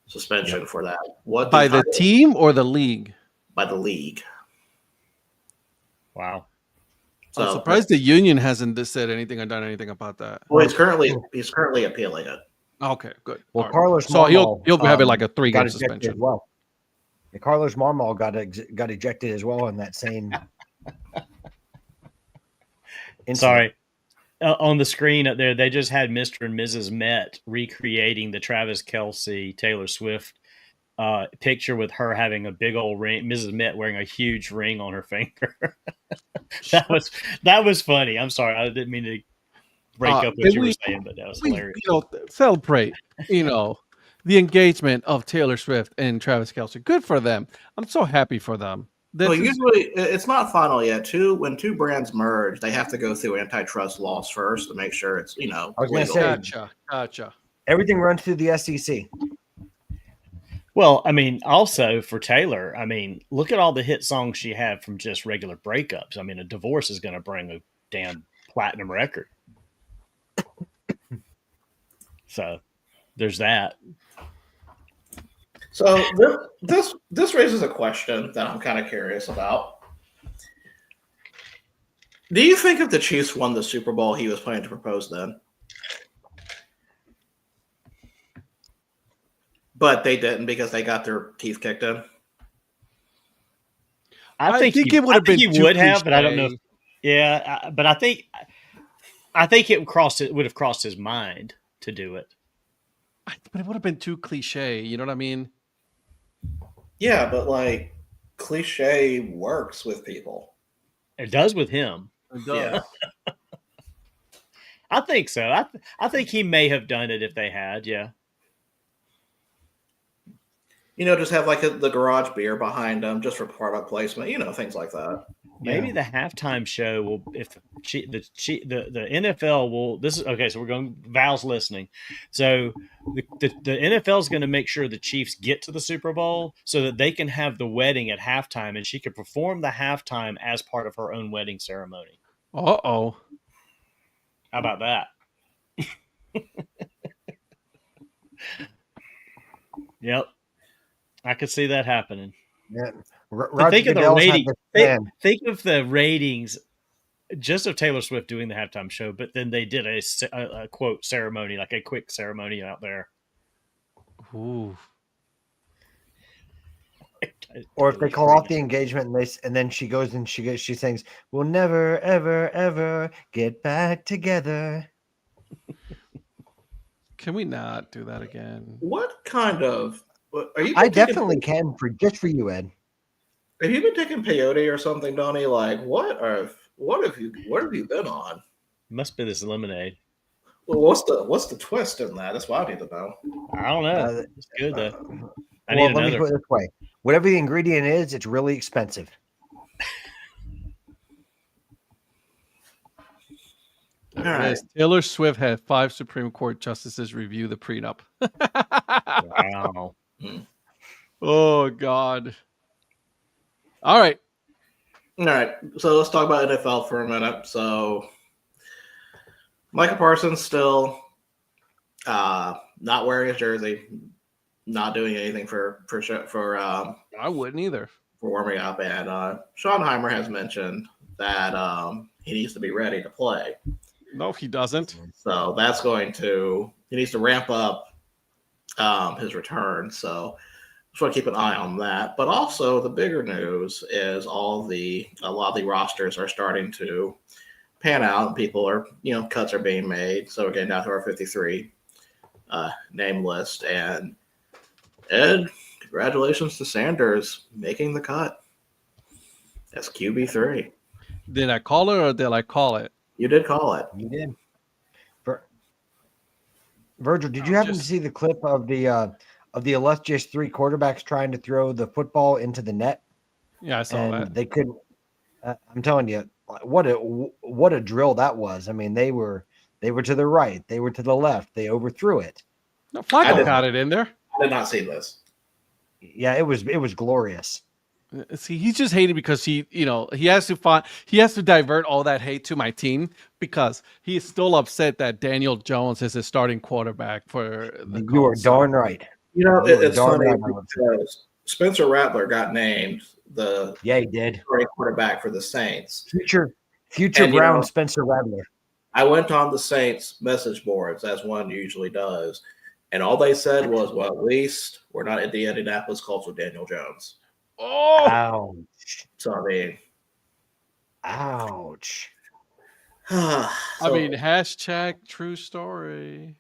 suspension for that. What By the team or the league? By the league. Wow. I'm surprised the union hasn't said anything or done anything about that. Well, he's currently appealing it. Okay, good. Well, All right. Carlos So Marmol, he'll have it like a got 3-game ejected suspension. as well. Yeah, Carlos Marmol got ejected as well in that same. incident. Sorry. On the screen up there, they just had Mr. and Mrs. Met recreating the Travis Kelce, Taylor Swift picture with her having a big old ring, Mrs. Met wearing a huge ring on her finger. that was funny. I'm sorry. I didn't mean to break up what you were saying, but that was hilarious. Celebrate, the engagement of Taylor Swift and Travis Kelce. Good for them. I'm so happy for them. Well, usually it's not final yet. When 2 brands merge, they have to go through antitrust laws first to make sure it's I was going to legal. say, Gotcha. everything runs through the SEC. Well, I mean, also for Taylor, I mean, look at all the hit songs she had from just regular breakups. I mean, a divorce is going to bring a damn platinum record. So there's that. So this raises a question that I'm kind of curious about. Do you think if the Chiefs won the Super Bowl, he was planning to propose then? But they didn't because they got their teeth kicked in. I think it would have been. He would have, but I don't know. But I think it would have crossed his mind to do it. But it would have been too cliche. You know what I mean? Yeah, but like cliche works with people. It does with him. It Yeah. does. I think so. I think he may have done it if they had. Yeah. Just have like the garage beer behind them just for product placement, things like that. Maybe the halftime show will, if the NFL will. This is okay. So we're going. Val's listening. So the NFL is going to make sure the Chiefs get to the Super Bowl so that they can have the wedding at halftime, and she could perform the halftime as part of her own wedding ceremony. Uh-oh. How about that? Yep, I could see that happening. Yeah. But think of the rating. Think of the ratings just of Taylor Swift doing the halftime show, but then they did a quote ceremony, like a quick ceremony out there. Ooh. Or if they call off the engagement and then she goes and she sings, "We'll never ever ever get back together." Can we not do that again? What kind of? Are you? I definitely can just for you, Ed. Have you been taking peyote or something, Donnie? Like, what have you been on? Must be this lemonade. Well, what's the twist in that? That's what I need to know. I don't know. It's good though. Let me put it this way: whatever the ingredient is, it's really expensive. All right. Taylor Swift had 5 Supreme Court justices review the prenup. Wow. Oh God. All right. So let's talk about NFL for a minute. So Micah Parsons still not wearing his jersey, not doing anything for I wouldn't either. For warming up, and Schottenheimer has mentioned that he needs to be ready to play. No, he doesn't. So he needs to ramp up his return. So just want to keep an eye on that. But also the bigger news is a lot of the rosters are starting to pan out. People are, cuts are being made. So we're getting down to our 53 name list. And Ed, congratulations to Sanders making the cut. That's QB3. Did I call it or did I call it? You did call it. You did. Virgil, did you happen to see the clip of the illustrious 3 quarterbacks trying to throw the football into the net? Yeah, I saw that. They couldn't. I'm telling you, what a drill that was. I mean, they were to the right, they were to the left, they overthrew it. No, Flacco got it in there. I did not see this. Yeah, it was glorious. See, he's just hated because he has to divert all that hate to my team because he is still upset that Daniel Jones is his starting quarterback for the You are darn right. It's funny because Spencer Rattler got named he did starting quarterback for the Saints. Future Brown Spencer Rattler. I went on the Saints message boards as one usually does, and all they said was, "Well, at least we're not at the Indianapolis Colts with Daniel Jones." Oh, ouch! So I mean, ouch! hashtag true story.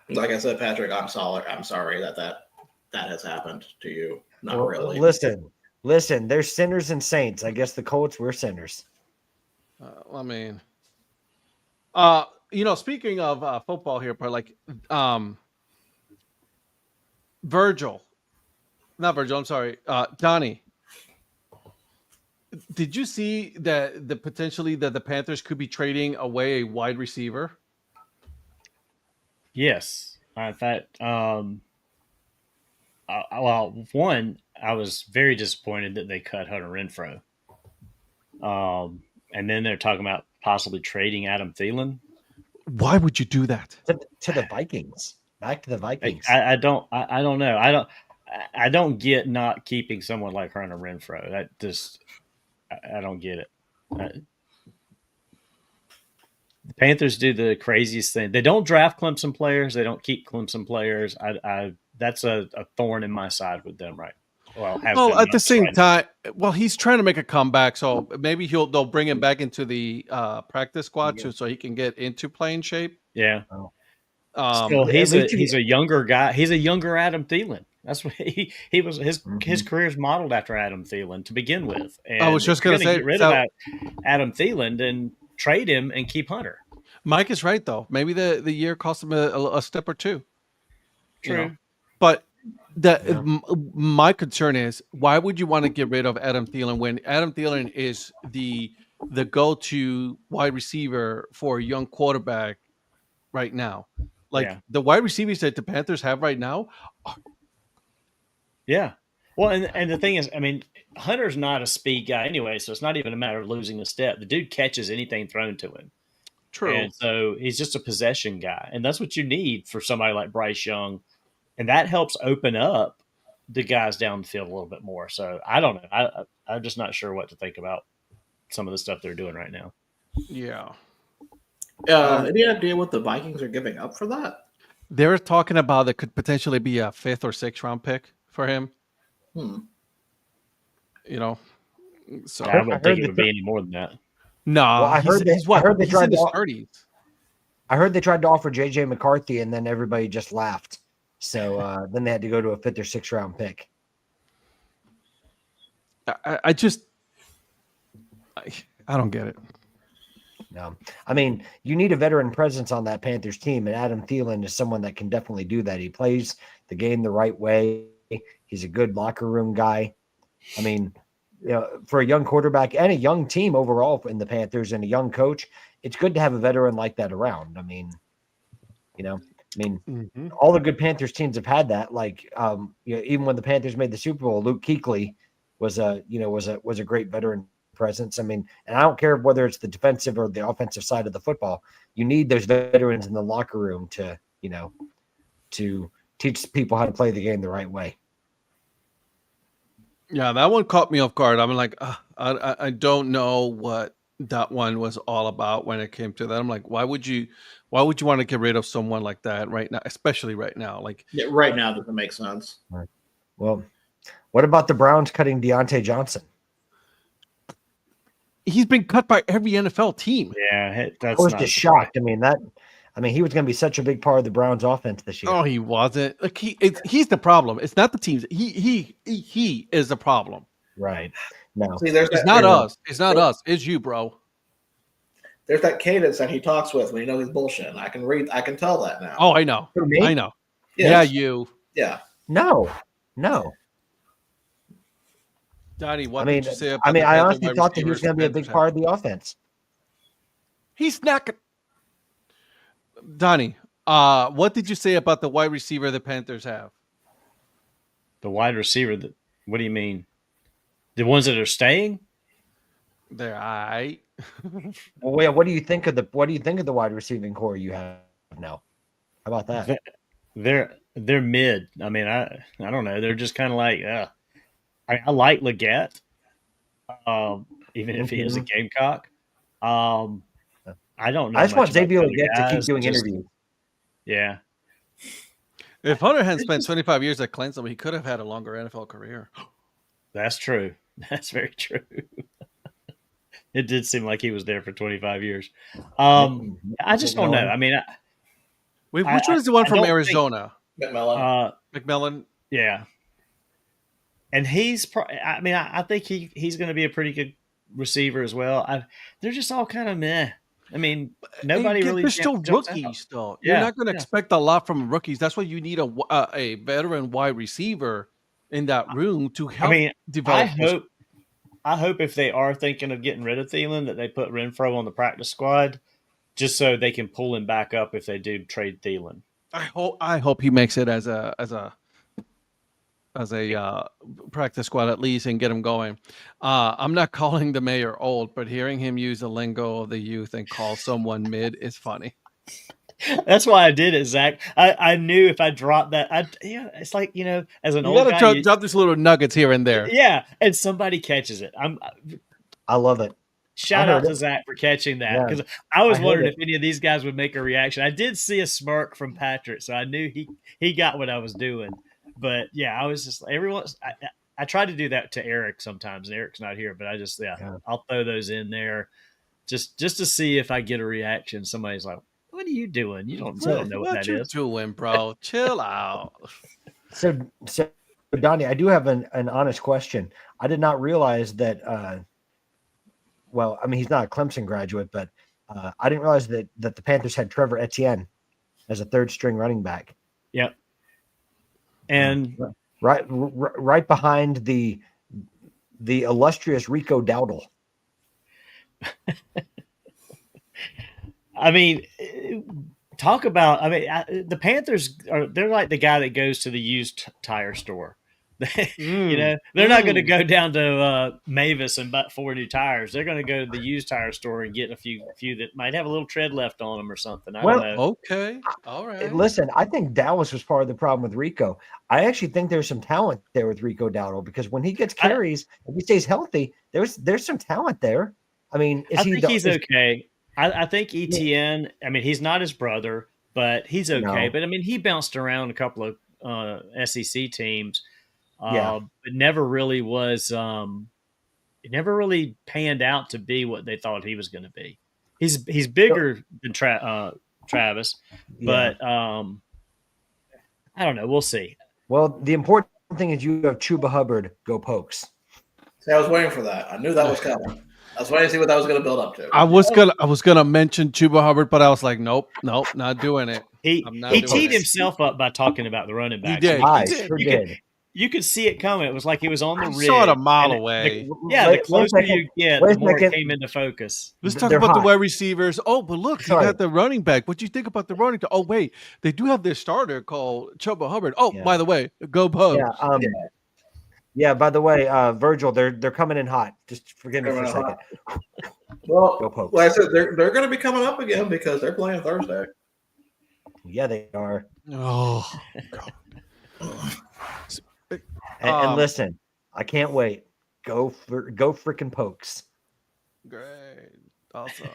Like I said, Patrick, I'm sorry that has happened to you. Not really. Listen. There's sinners and saints. I guess the Colts were sinners. Speaking of football here, but like, Donnie. Did you see that the Panthers could be trading away a wide receiver? Yes. In fact, one, I was very disappointed that they cut Hunter Renfrow. And then they're talking about possibly trading Adam Thielen. Why would you do that? To the Vikings. Back to the Vikings. I don't know. I don't get not keeping someone like Hunter Renfrow. I don't get it. The Panthers do the craziest thing. They don't draft Clemson players. They don't keep Clemson players. That's a thorn in my side with them, right? Well, at the same time, he's trying to make a comeback, so maybe they'll bring him back into the practice squad too, so he can get into playing shape. Yeah. Still, he's a younger guy. He's a younger Adam Thielen. That's what he was. His career's modeled after Adam Thielen to begin with. And I was just going to say, get rid of Adam Thielen, then trade him and keep Hunter. Mike is right though. Maybe the year cost him a step or two. True, you know? But my concern is, why would you want to get rid of Adam Thielen when Adam Thielen is the go-to wide receiver for a young quarterback right now? Like the wide receivers that the Panthers have right now. Yeah. Well, and the thing is, I mean, Hunter's not a speed guy anyway, so it's not even a matter of losing a step. The dude catches anything thrown to him. True. And so he's just a possession guy. And that's what you need for somebody like Bryce Young. And that helps open up the guys down the field a little bit more. So I don't know. I'm just not sure what to think about some of the stuff they're doing right now. Yeah. Any idea what the Vikings are giving up for that? They're talking about it could potentially be a 5th or 6th round pick for him. You know, so I don't think it would be any more than that. No, well, I heard they tried to. 30s. I heard they tried to offer JJ McCarthy, and then everybody just laughed. So then they had to go to a 5th or 6th round pick. I don't get it. No, I mean, you need a veteran presence on that Panthers team, and Adam Thielen is someone that can definitely do that. He plays the game the right way. He's a good locker room guy. I mean, you know, for a young quarterback and a young team overall in the Panthers and a young coach, it's good to have a veteran like that around. I mean, all the good Panthers teams have had that. Like, even when the Panthers made the Super Bowl, Luke Kuechly was a great veteran presence. I mean, and I don't care whether it's the defensive or the offensive side of the football. You need those veterans in the locker room to teach people how to play the game the right way. Yeah, that one caught me off guard. I'm like, I don't know what that one was all about when it came to that. I'm like, why would you want to get rid of someone like that right now, especially right now? Like, right now doesn't make sense. Right. Well, what about the Browns cutting Deontay Johnson? He's been cut by every NFL team. Yeah, I was just shocked. I mean, he was going to be such a big part of the Browns' offense this year. Oh, he wasn't. Like he's the problem. It's not the teams. He is the problem. Right. No, see, it's not us. It's not us. It's you, bro. There's that cadence that he talks with when you know he's bullshitting. I can tell that now. Oh, I know. For me? I know. Yes. Yeah, you. Yeah. No. Donnie, what did you say about I honestly thought that he was going to be a big part of the offense. He's not. Donnie, what did you say about the wide receiver the Panthers have? The wide receiver. What do you mean? The ones that are staying? They're all right. Well, what do you think of the wide receiving core you have now? How about that? They're mid. I mean, I don't know. They're just kind of like, I like Leggett, even if he is a Gamecock. I don't know. I just want Xavier Leggett to keep doing interviews. Yeah. If Hunter hadn't spent 25 years at Clemson, he could have had a longer NFL career. That's true. That's very true. It did seem like he was there for 25 years. I just don't know. I mean, which one is the one from Arizona? McMillan. Yeah. And he's, I think he's going to be a pretty good receiver as well. They're just all kind of meh. I mean, nobody really. They're still rookies, though. You're not going to expect a lot from rookies. That's why you need a veteran wide receiver in that room to help develop. I hope if they are thinking of getting rid of Thielen, that they put Renfro on the practice squad, just so they can pull him back up if they do trade Thielen. I hope he makes it as a practice squad at least and get him going. I'm not calling the mayor old, but hearing him use the lingo of the youth and call someone mid is funny. That's why I did it, Zach. I knew if I dropped that, it's like, as an old guy, you gotta drop these little nuggets here and there. Yeah, and somebody catches it. I love it. Shout out to Zach for catching that, because I was wondering if any of these guys would make a reaction. I did see a smirk from Patrick, so I knew he got what I was doing. But yeah, I was just I try to do that to Eric sometimes, and Eric's not here, but I'll throw those in there just to see if I get a reaction. Somebody's like, "What are you doing? You don't know what that is." What you doing, bro? Chill out. So Donnie, I do have an honest question. I did not realize that. Well, I mean, he's not a Clemson graduate, but I didn't realize that the Panthers had Trevor Etienne as a third string running back. Yep. And right behind the illustrious Rico Dowdle. I mean, talk about. I mean, the Panthers they're like the guy that goes to the used tire store. You know, they're not going to go down to Mavis and buy 4 new tires. They're going to go to the used tire store and get a few that might have a little tread left on them or something. I don't know. Okay, all right. Listen, I think Dallas was part of the problem with Rico. I actually think there's some talent there with Rico Dowdle because when he gets carries, if he stays healthy, there's some talent there. I mean, I think he's okay. I think Etienne. I mean, he's not his brother, but he's okay. No. But I mean, he bounced around a couple of SEC teams. Yeah. But never really was. It never really panned out to be what they thought he was going to be. He's bigger than Travis, but I don't know. We'll see. Well, the important thing is you have Chuba Hubbard go Pokes. See, I was waiting for that. I knew that was coming. I was waiting to see what that was going to build up to. I was gonna mention Chuba Hubbard, but I was like, nope, not doing it. He teed himself up by talking about the running back. He did. I sure did. You could see it coming. It was like he was on the rig. Saw it a mile away. The closer you get, the more it came into focus. Let's talk about the wide receivers. Oh, but look, you got the running back. What do you think about the running back? Oh, wait, they do have this starter called Chuba Hubbard. Oh, by the way, go Pokes. Yeah, by the way, Virgil, they're coming in hot. Just forgive me for a second. Well, go Pokes. Like I said, they're going to be coming up again because they're playing Thursday. Yeah, they are. Oh, God. And listen, I can't wait. Go freaking Pokes. Great. Awesome.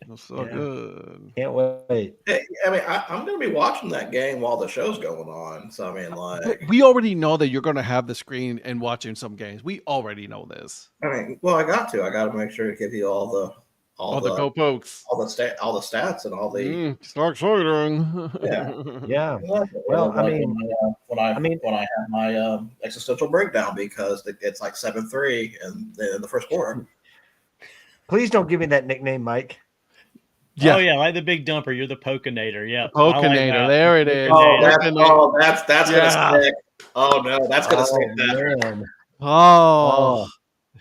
That's so good. Can't wait. I mean, I'm going to be watching that game while the show's going on. So, I mean, like... We already know that you're going to have the screen and watching some games. We already know this. I mean, well, I got to make sure to give you all the go Pokes. all the stats and all the... so exciting. Yeah. Well, I mean... when I have my existential breakdown because it's like 7-3 in the first quarter. Please don't give me that nickname, Mike. Yeah. Oh yeah, like the big dumper. You're the Pokanator. Yeah, Pokanator. There it is. That's gonna stick. Oh no, that's gonna stick.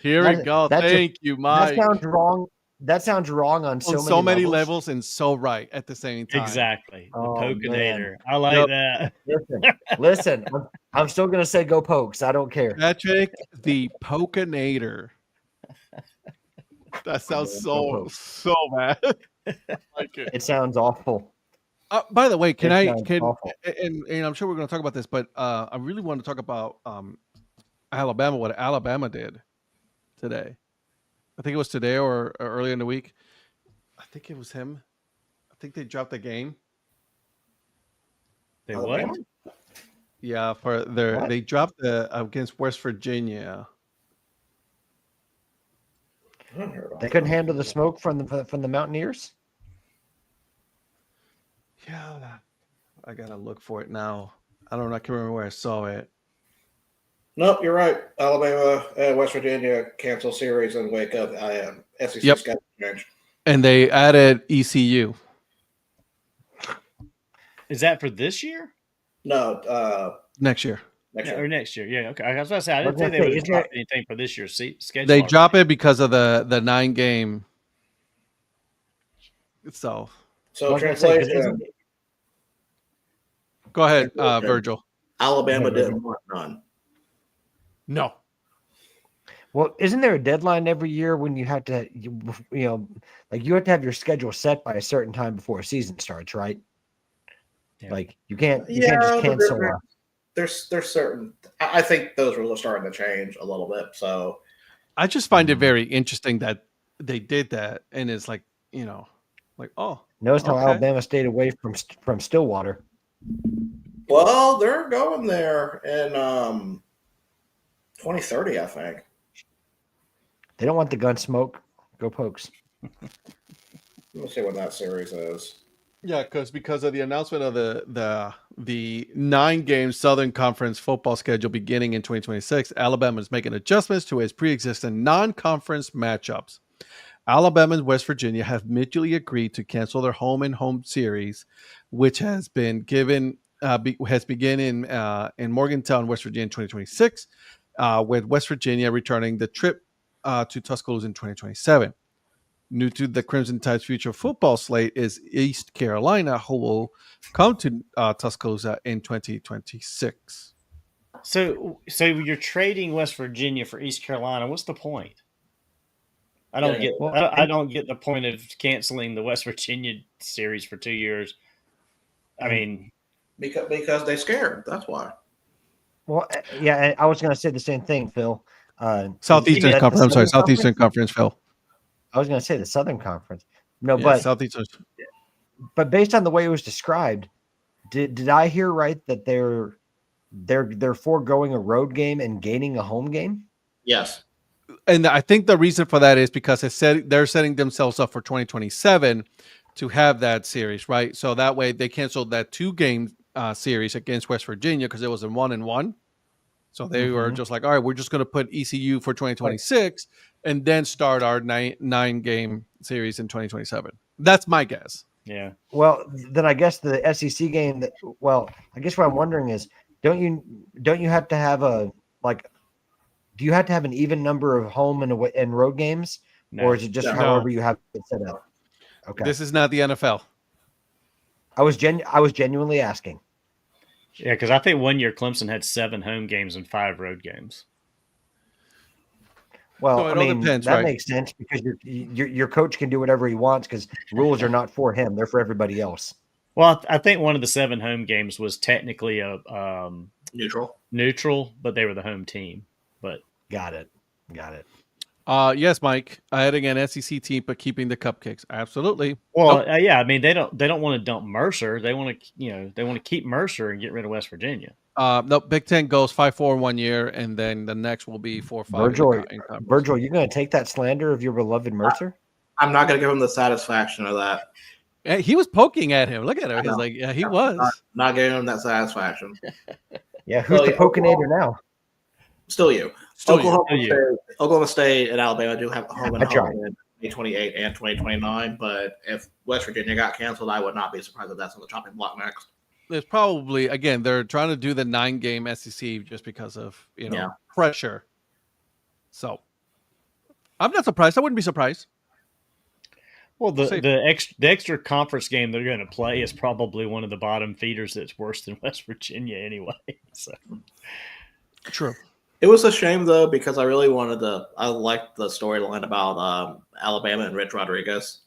Here we go. Thank you, Mike. That sounds wrong. That sounds wrong on so many levels and so right at the same time. Exactly. The Pokanator. I like that. Listen. I'm still gonna say go Pokes. I don't care. Patrick, the Pokanator. That sounds so bad. Like it. It sounds awful. By the way, and I'm sure we're going to talk about this, but I really want to talk about Alabama, what Alabama did today. I think it was today or earlier in the week. I think it was him. I think they dropped the game. They what? Yeah, they dropped against West Virginia. They couldn't handle the smoke from the Mountaineers. Yeah, I gotta look for it now. I don't know. I can't remember where I saw it. Nope, you're right. Alabama and West Virginia cancel series and wake up. I am SEC schedule change. And they added ECU. Is that for this year? No, next year. Next year. Yeah, okay. I was going to say, I didn't think they would drop anything for this year's schedule. They drop it because of the 9-game. So translation. Go ahead, Virgil. Alabama didn't want none. No. Well, isn't there a deadline every year when you have to, you have to have your schedule set by a certain time before a season starts, right? Yeah. Like you can't just cancel. There's certain. I think those rules are starting to change a little bit. So I just find it very interesting that they did that, and it's like Notice how Alabama stayed away from Stillwater. Well, they're going there in 2030, I think. They don't want the gun smoke. Go Pokes. Let me see what that series is. Yeah, because of the announcement of the the 9-game Southern Conference football schedule beginning in 2026, Alabama is making adjustments to its pre-existing non-conference matchups. Alabama and West Virginia have mutually agreed to cancel their home and home series, which has been given has begun in Morgantown, West Virginia, in 2026, with West Virginia returning the trip to Tuscaloosa in 2027. New to the Crimson Tide's future football slate is East Carolina, who will come to Tuscaloosa in 2026. So you're trading West Virginia for East Carolina. What's the point? I don't get. Well, I don't get the point of canceling the West Virginia series for 2 years. I mean, because they scared. That's why. Well, yeah, I was going to say the same thing, Phil. Southeastern the Conference. I'm sorry, Southern Southeastern Conference, Phil. I was going to say the Southern Conference. No, Yeah, but Southeastern. but based on the way it was described, did I hear right that they're foregoing a road game and gaining a home game? Yes. And I think the reason for that is because they're setting themselves up for 2027 to have that series, right? So that way they canceled that 2-game series against West Virginia because it was a 1-1. So they were just like, all right, we're just going to put ECU for 2026 and then start our 9-game series in 2027. That's my guess. yeah. Well, then I guess the SEC game. I guess what I'm wondering is, don't you have to have do you have to have an even number of home and road games, No. or is it just No. however you have it set up? Okay, This is not the NFL. I was genuinely asking. Yeah, because I think 1 year Clemson had 7 home games and 5 road games. Well, So it I all mean, depends, that right? makes sense because your coach can do whatever he wants because rules are not for him; they're for everybody else. Well, I think one of the 7 home games was technically a Neutral. but they were the home team. But Got it. Yes, Mike. Adding an SEC team, but keeping the cupcakes. Absolutely. well, Nope. yeah, I mean they don't want to dump Mercer. They want to keep Mercer and get rid of West Virginia. No, Big Ten goes 5-4 1 year, and then the next will be 4-5. Virgil, you're going to take that slander of your beloved Mercer? I'm not going to give him the satisfaction of that. Hey, he was poking at him. Look at him. He's like, yeah, he was. Not giving him that satisfaction. Yeah, who's the Pokinator now? Still you. Still you. Oklahoma State and Alabama do have home and I tried. home in 2028 and 2029. But if West Virginia got canceled, I would not be surprised if that's on the chopping block next. There's probably, again, they're trying to do the 9-game SEC just because of pressure. So I'm not surprised. I wouldn't be surprised. Well, the extra conference game they're going to play is probably one of the bottom feeders that's worse than West Virginia anyway. So True. It was a shame though because I really I liked the storyline about Alabama and Rich Rodriguez.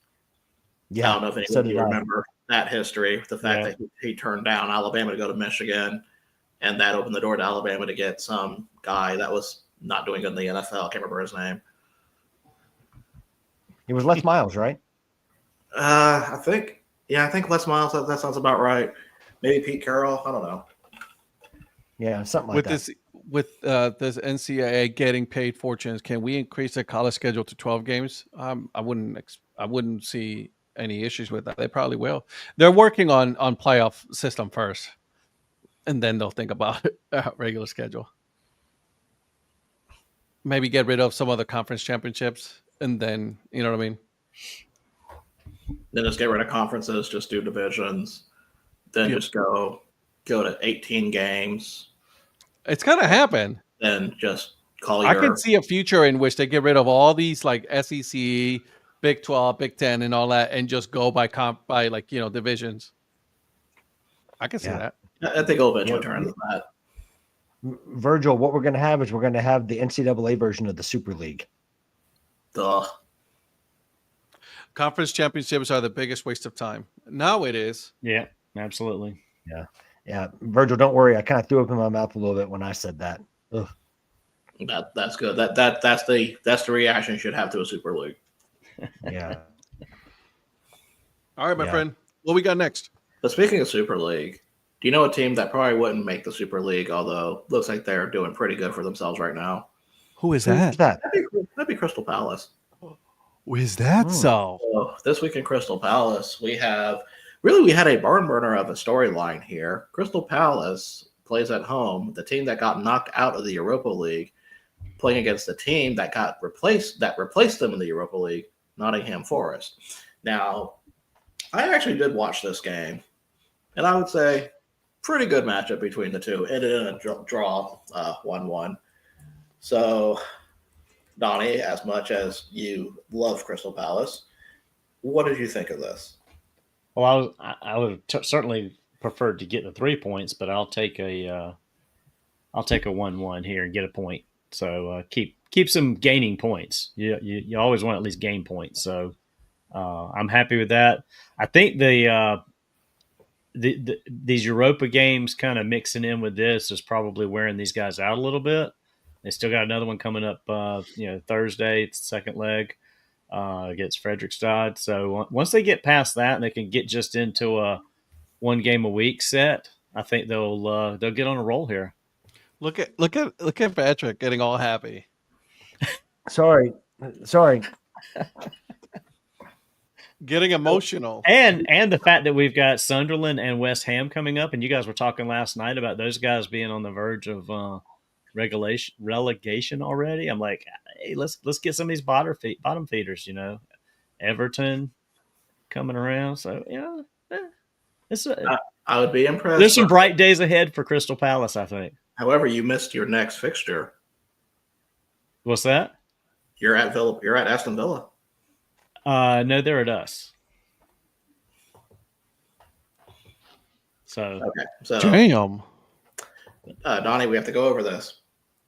Yeah, I don't know if anyone you remember that history, the fact that he turned down Alabama to go to Michigan, and that opened the door to Alabama to get some guy that was not doing good in the NFL. I can't remember his name. It was Les Miles, right? I think Les Miles. That sounds about right. Maybe Pete Carroll. I don't know. Yeah, something like that. With this NCAA getting paid fortunes, can we increase the college schedule to 12 games? I wouldn't see any issues with that. They probably will. They're working on playoff system first, and then they'll think about regular schedule. Maybe get rid of some other conference championships, and then you know what I mean. Then just get rid of conferences, just do divisions, then just go to 18 games. It's gonna happen. Then just call I can see a future in which they get rid of all these like SEC, Big 12, Big 10, and all that, and just go by divisions. I can see that. I think it'll eventually turn into that. Virgil, what we're going to have is we're going to have the NCAA version of the Super League. Duh. Conference championships are the biggest waste of time. Now it is. yeah, absolutely. Yeah. Virgil, don't worry. I kind of threw up in my mouth a little bit when I said that. Ugh. That's good. That's the reaction you should have to a Super League. Yeah. All right, my friend. What we got next? But speaking of Super League, do you know a team that probably wouldn't make the Super League, although looks like they're doing pretty good for themselves right now? Who is Who's that? That'd be Crystal Palace. Is that so? So this week in Crystal Palace, we have really, we had a barn burner of a storyline here. Crystal Palace plays at home, the team that got knocked out of the Europa League, playing against the team that replaced them in the Europa League, Nottingham Forest. Now, I actually did watch this game, and I would say pretty good matchup between the two. It ended in a draw, 1-1. So, Donnie, as much as you love Crystal Palace, what did you think of this? Well, I would certainly preferred to get the 3 points, but I'll take a 1-1 here and get a point. So keep some gaining points. You always want to at least gain points. So I'm happy with that. I think these Europa games kind of mixing in with this is probably wearing these guys out a little bit. They still got another one coming up, Thursday. It's the second leg against Fredrikstad. So once they get past that and they can get just into a 1 game a week set, I think they'll get on a roll here. Look at Patrick getting all happy. Sorry. Getting emotional. And the fact that we've got Sunderland and West Ham coming up, and you guys were talking last night about those guys being on the verge of relegation already. I'm like, hey, let's get some of these bottom feeders, Everton coming around. So I would be impressed. There's some bright days ahead for Crystal Palace, I think. However, you missed your next fixture. What's that? You're at Aston Villa. No, they're at us. So okay. So damn. Donnie, we have to go over this.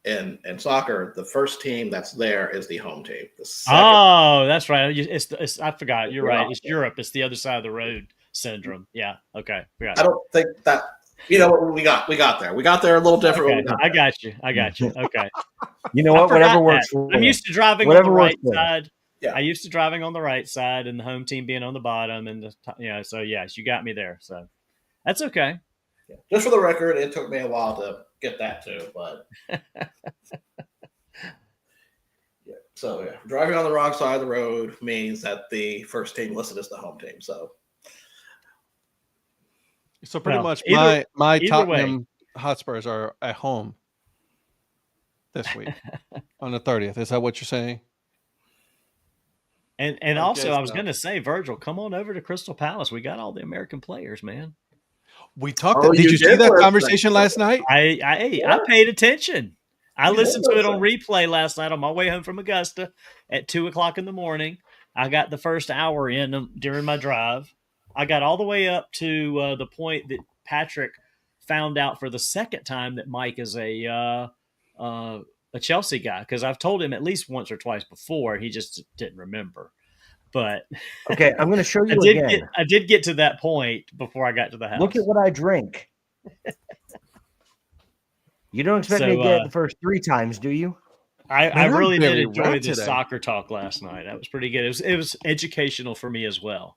In soccer, the first team that's there is the home team. Oh, that's right. It's I forgot. You're right. It's Europe. It's the other side of the road syndrome. Yeah. Okay. I don't think that. You know what we got there. We got there a little different. Okay. I got you. Okay. You know what? Whatever works. I'm used to driving on the right side. Yeah. I used to driving on the right side and the home team being on the bottom, and so yes, you got me there. So that's okay. Yeah. Just for the record, it took me a while to get that too, but yeah. So driving on the wrong side of the road means that the first team listed is the home team. So pretty much my Tottenham Hotspurs are at home this week on the 30th. Is that what you're saying? And also, I was going to say, Virgil, come on over to Crystal Palace. We got all the American players, man. We talked. Did you see that conversation last night? I paid attention. I listened to it on replay last night on my way home from Augusta at 2:00 in the morning. I got the first hour in during my drive. I got all the way up to the point that Patrick found out for the second time that Mike is a Chelsea guy, because I've told him at least once or twice before. He just didn't remember. But okay, I'm going to show you again. I did get to that point before I got to the house. Look at what I drink. You don't expect me to get it the first 3 times, do you? I really did enjoy this soccer talk last night. That was pretty good. It was educational for me as well.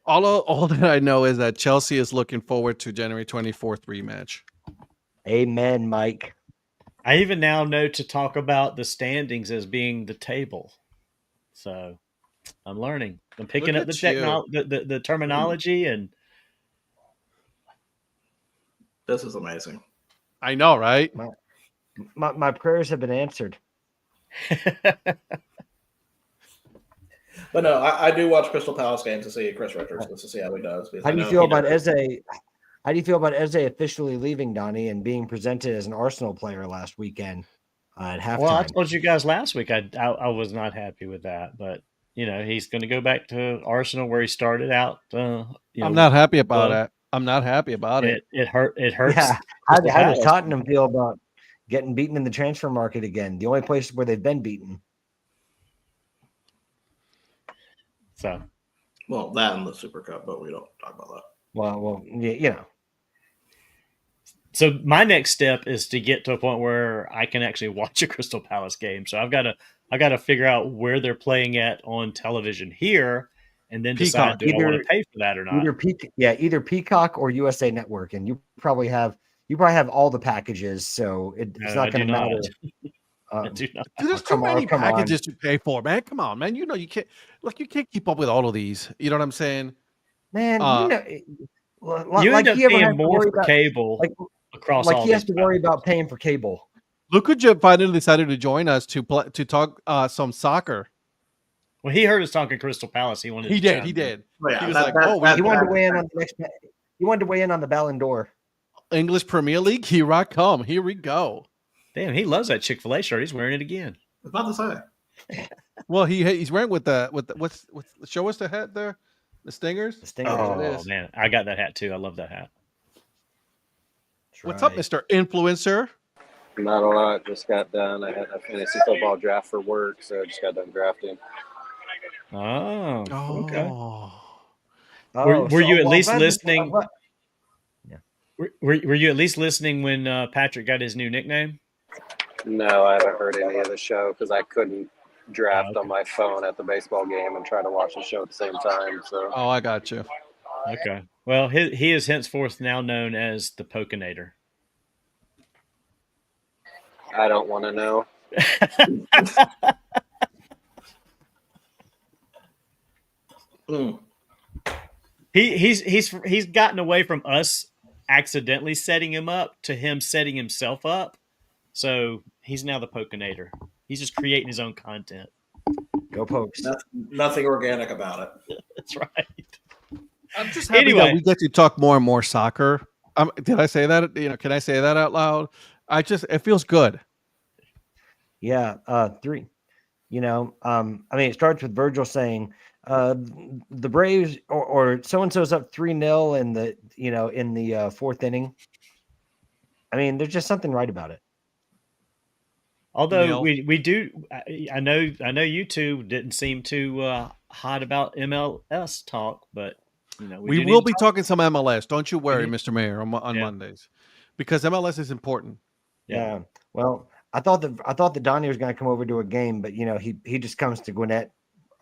All that I know is that Chelsea is looking forward to January 24th rematch. Amen, Mike. I even now know to talk about the standings as being the table. So I'm learning. I'm picking up the terminology, and this is amazing. I know, right? My prayers have been answered. But no, I do watch Crystal Palace games to see Chris Richards, just to see how he does. How do you feel about Eze? How do you feel about Eze officially leaving, Donnie, and being presented as an Arsenal player last weekend at halftime? Well, I told you guys last week I was not happy with that, but he's going to go back to Arsenal where he started out. I'm not happy about it. I'm not happy about it. It hurts. Yeah. How does Tottenham feel about getting beaten in the transfer market again? The only place where they've been beaten. So, well, that and the Super Cup, but we don't talk about that. Well, So my next step is to get to a point where I can actually watch a Crystal Palace game. So I got to figure out where they're playing at on television here, and then decide do I want to pay for that or not. Either Peacock or USA Network, and you probably have all the packages, so it's not going to matter. I do not. Dude, there's too come on, many come on. packages to pay for, man. Come on, man. You know you can't keep up with all of these. You know what I'm saying? Man, You like end up he ever has paying to more worry for about, cable like across like all he has these to worry about paying for cable. Look who just finally decided to join us to talk some soccer. Well, he heard us talking Crystal Palace. He wanted. He to did. chime He in. did. Well, yeah, He was that- like, that- "Oh, that- He wanted to that- weigh in on the next. He wanted to weigh in on the Ballon d'Or. English Premier League. Here I come. Here we go." Damn, he loves that Chick-fil-A shirt. He's wearing it again. I was about to say. Well, he's wearing with the what's show us the hat there, the Stingers. The Stingers. Oh, it Oh is. man, I got that hat too. I love that hat. That's What's up, right. Mister Influencer? Not a lot. Just got done. I had a fantasy football draft for work, so I just got done drafting. Oh, okay. Oh, Were you at well, least I'm glad- listening? I'm glad- Were you at least listening when Patrick got his new nickname? No, I haven't heard any of the show because I couldn't draft okay. on my phone at the baseball game and try to watch the show at the same time. So oh, I got you. Okay. Well, he is henceforth now known as the Pokinator. I don't want to know. Mm. He's gotten away from us accidentally setting him up to him setting himself up. So he's now the Pokinator. He's just creating his own content. Go Pokes. Nothing organic about it. That's right. I'm just happy Anyway. that we get to talk more and more soccer. Did I say that? Can I say that out loud? It feels good. Yeah, 3. I mean, it starts with Virgil saying the Braves or so and so's up 3-0 in the fourth inning. I mean, there's just something right about it. Although Neil? we do, I know you two didn't seem too hot about MLS talk, but We do will need be to talking some MLS. Don't you worry, Mhm. Mr. Mayor, on Yeah. Mondays, because MLS is important. Yeah. Well, I thought that Donnie was going to come over to a game, but he just comes to Gwinnett.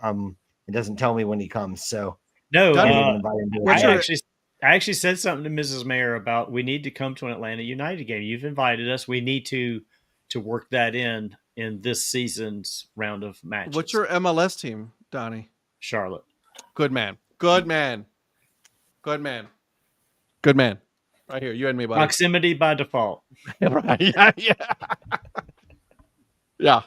It doesn't tell me when he comes, so No, I didn't even invite him to the I game. actually said something to Mrs. Mayor about we need to come to an Atlanta United game. You've invited us. We need to work that in this season's round of matches. What's your MLS team, Donnie? Charlotte? Good man. Good man. Good man. Good man. Right here, you and me, buddy. Proximity by default. Right. Yeah. Yeah.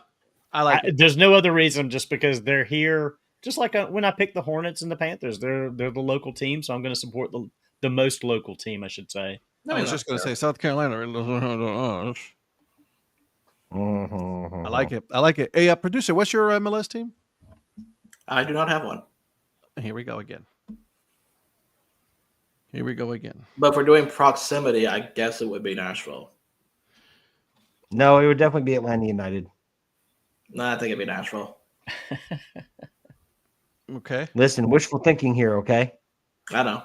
I like it. There's no other reason, just because they're here. Just like when I picked the Hornets and the Panthers, they're the local team, so I'm going to support the most local team, I should say. I was just going to say South Carolina. Mhm. I like it. I like it. Hey, producer, what's your MLS team? I do not have one. Here we go again. Here we go again. But if we're doing proximity, I guess it would be Nashville. No, it would definitely be Atlanta United. No, I think it'd be Nashville. Okay. Listen, wishful thinking here, okay? I know.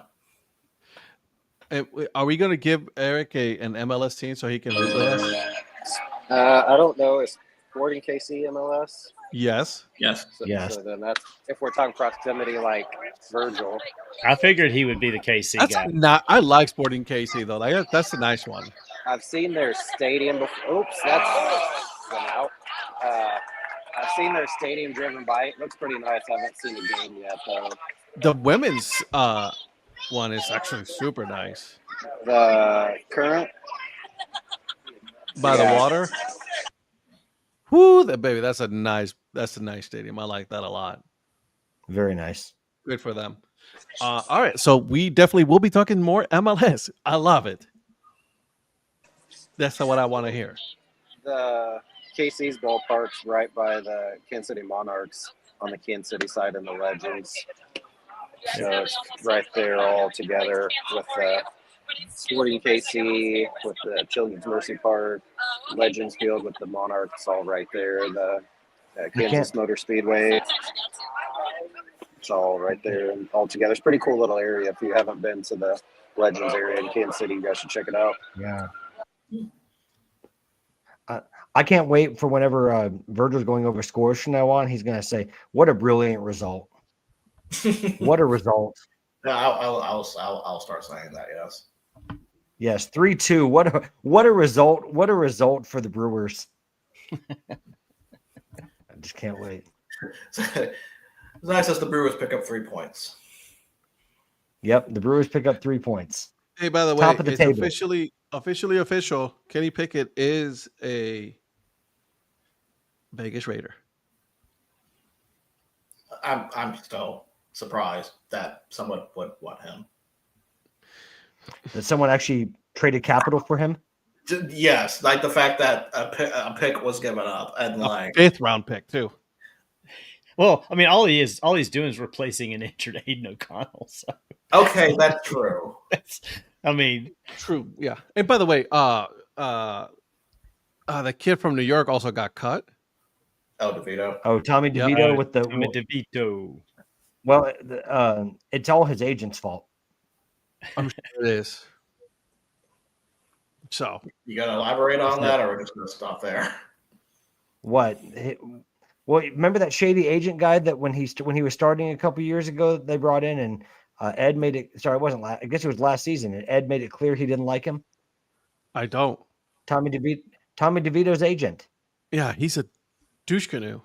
Are we going to give Eric an MLS team so he can root with us? I don't know. Is Sporting KC MLS? Yes. Yes. Yes. So then that's if we're talking proximity, like Virgil. I figured he would be the KC That's guy. not. I like Sporting KC though. That's a nice one. I've seen their stadium before. Oops, that's went out. I've seen their stadium driven by. It looks pretty nice. I haven't seen the game yet, though. The women's one is actually super nice. The current. By the Yeah. water. Whoo, that baby. That's a nice stadium. I like that a lot. Very nice. Good for them. All right. So we definitely will be talking more MLS. I love it. That's what I want to hear. The KC's ballpark's right by the Kansas City Monarchs on the Kansas City side and the Legends. So it's right there all together with the Sporting KC, with the Children's Mercy Park, Legends Field with the Monarchs all right there, the Kansas Motor Speedway. It's all right there and all together. It's a pretty cool little area. If you haven't been to the Legends area in Kansas City, you guys should check it out. Yeah. I can't wait for whenever Virgil's going over scores from now on. He's going to say, "What a brilliant result! What a result!" Yeah, I'll start saying that. Yes. Yes, 3-2. What a result! What a result for the Brewers. I just can't wait. It's nice as the Brewers pick up 3 points. Yep, the Brewers pick up 3 points. Hey, by the way, Top of the it's table. officially official. Kenny Pickett is a Vegas Raider. I'm still surprised that someone would want him. That someone actually traded capital for him. Yes, like the fact that a pick was given up and like 5th round pick too. Well, I mean, all he's doing is replacing an injured Aiden O'Connell. So okay, that's true. I mean, True. Yeah. And by the way, the kid from New York also got cut. Oh, DeVito. Oh, Tommy Yeah. DeVito with the Tommy DeVito. well, it's all his agent's fault. I'm sure it is. So You got to elaborate on that, or we're just going to stop there? What? Well, remember that shady agent guy that when he was starting a couple years ago, they brought in and Ed made it. Sorry, it wasn't. I guess it was last season, and Ed made it clear he didn't like him. I don't. Tommy DeVito's agent. Yeah, he's a douche canoe.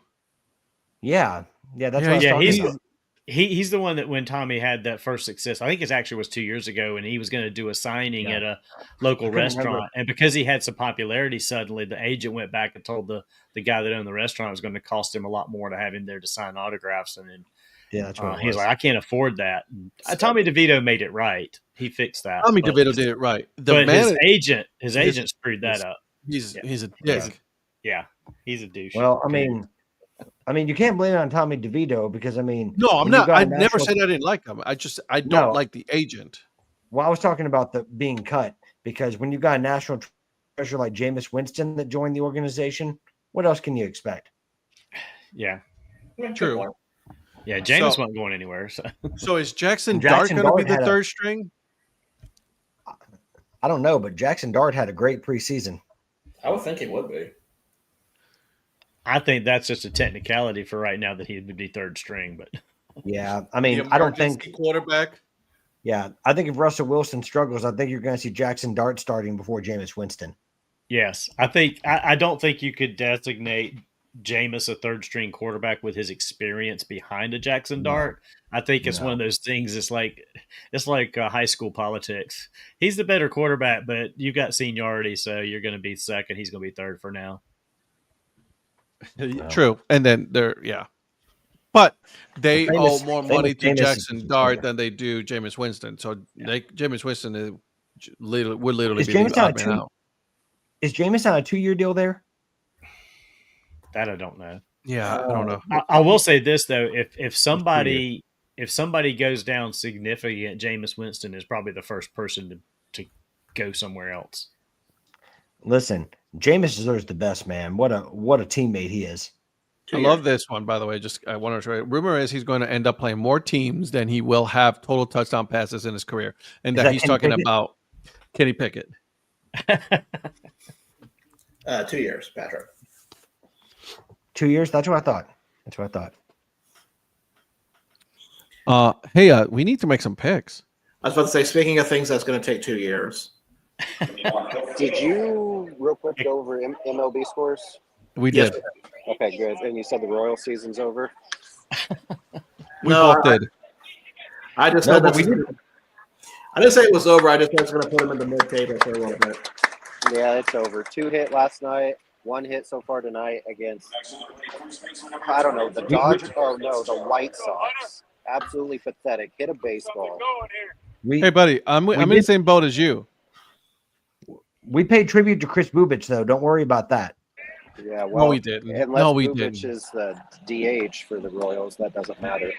Yeah, that's Yeah, what I was talking about. He's the one that when Tommy had that first success, I think it actually was 2 years ago, and he was going to do a signing at a local restaurant. And because he had some popularity suddenly, the agent went back and told the guy that owned the restaurant it was going to cost him a lot more to have him there to sign autographs. And then Yeah, that's what he was like, I can't afford that. And, Tommy DeVito made it right. He fixed that. Tommy DeVito did it right. But his agent screwed that up. He's a dick. Yeah, he's a douche. Well, I mean, you can't blame it on Tommy DeVito because No, I'm when you not. got I a never national- said I didn't like him. I don't No. like the agent. Well, I was talking about the being cut because when you got a national treasure like Jameis Winston that joined the organization, what else can you expect? Yeah. True. Yeah, James So- wasn't going anywhere. So is Jackson Jackson Dart going to be Dart the had a- third string? I don't know, but Jackson Dart had a great preseason. I would think he would be. I think that's just a technicality for right now that he would be third string. But Yeah, I mean, The I don't emergency think. quarterback. Yeah, I think if Russell Wilson struggles, I think you're going to see Jackson Dart starting before Jameis Winston. yes, I don't think you could designate Jameis a third string quarterback with his experience behind a Jackson Dart. I think it's one of those things. It's like high school politics. He's the better quarterback, but you've got seniority, so you're going to be second. He's going to be third for now. True. And then but they Famous- owe more famous money to Jameis- Jackson Dart than they do Jameis Winston. So Jameis Winston would literally Is be the Jameis on a odd man out. Is Jameis on a 2-year deal there? That I don't know. Yeah, I don't know. I will say this though: if somebody goes down significant, Jameis Winston is probably the first person to go somewhere else. Listen, Jameis deserves the best, man. What a teammate he is. I love this one, by the way. I want to try. Rumor is he's going to end up playing more teams than he will have total touchdown passes in his career, and Is that that he's Kenny talking Pickett? about Kenny Pickett. 2 years, Patrick. 2 years? That's what I thought. Hey, we need to make some picks. I was about to say, speaking of things that's going to take 2 years. Did you real quick go over MLB scores? We Yes. did. Okay, good. And you said the Royal season's over. We both did. I just No, said but that's. we did. I didn't say it was over. I just said it's going to put him in the mid-table for a little bit. Yeah, it's over. 2 hit last night. 1 hit so far tonight against, I don't know, the Dodgers. Oh, no, the White Sox. Absolutely pathetic. Hit a baseball. Hey, buddy, I'm in the same boat as you. We paid tribute to Chris Bubich, though. Don't worry about that. Yeah, well, No, we didn't. Unless No, we Bubich didn't. is the DH for the Royals, that doesn't matter.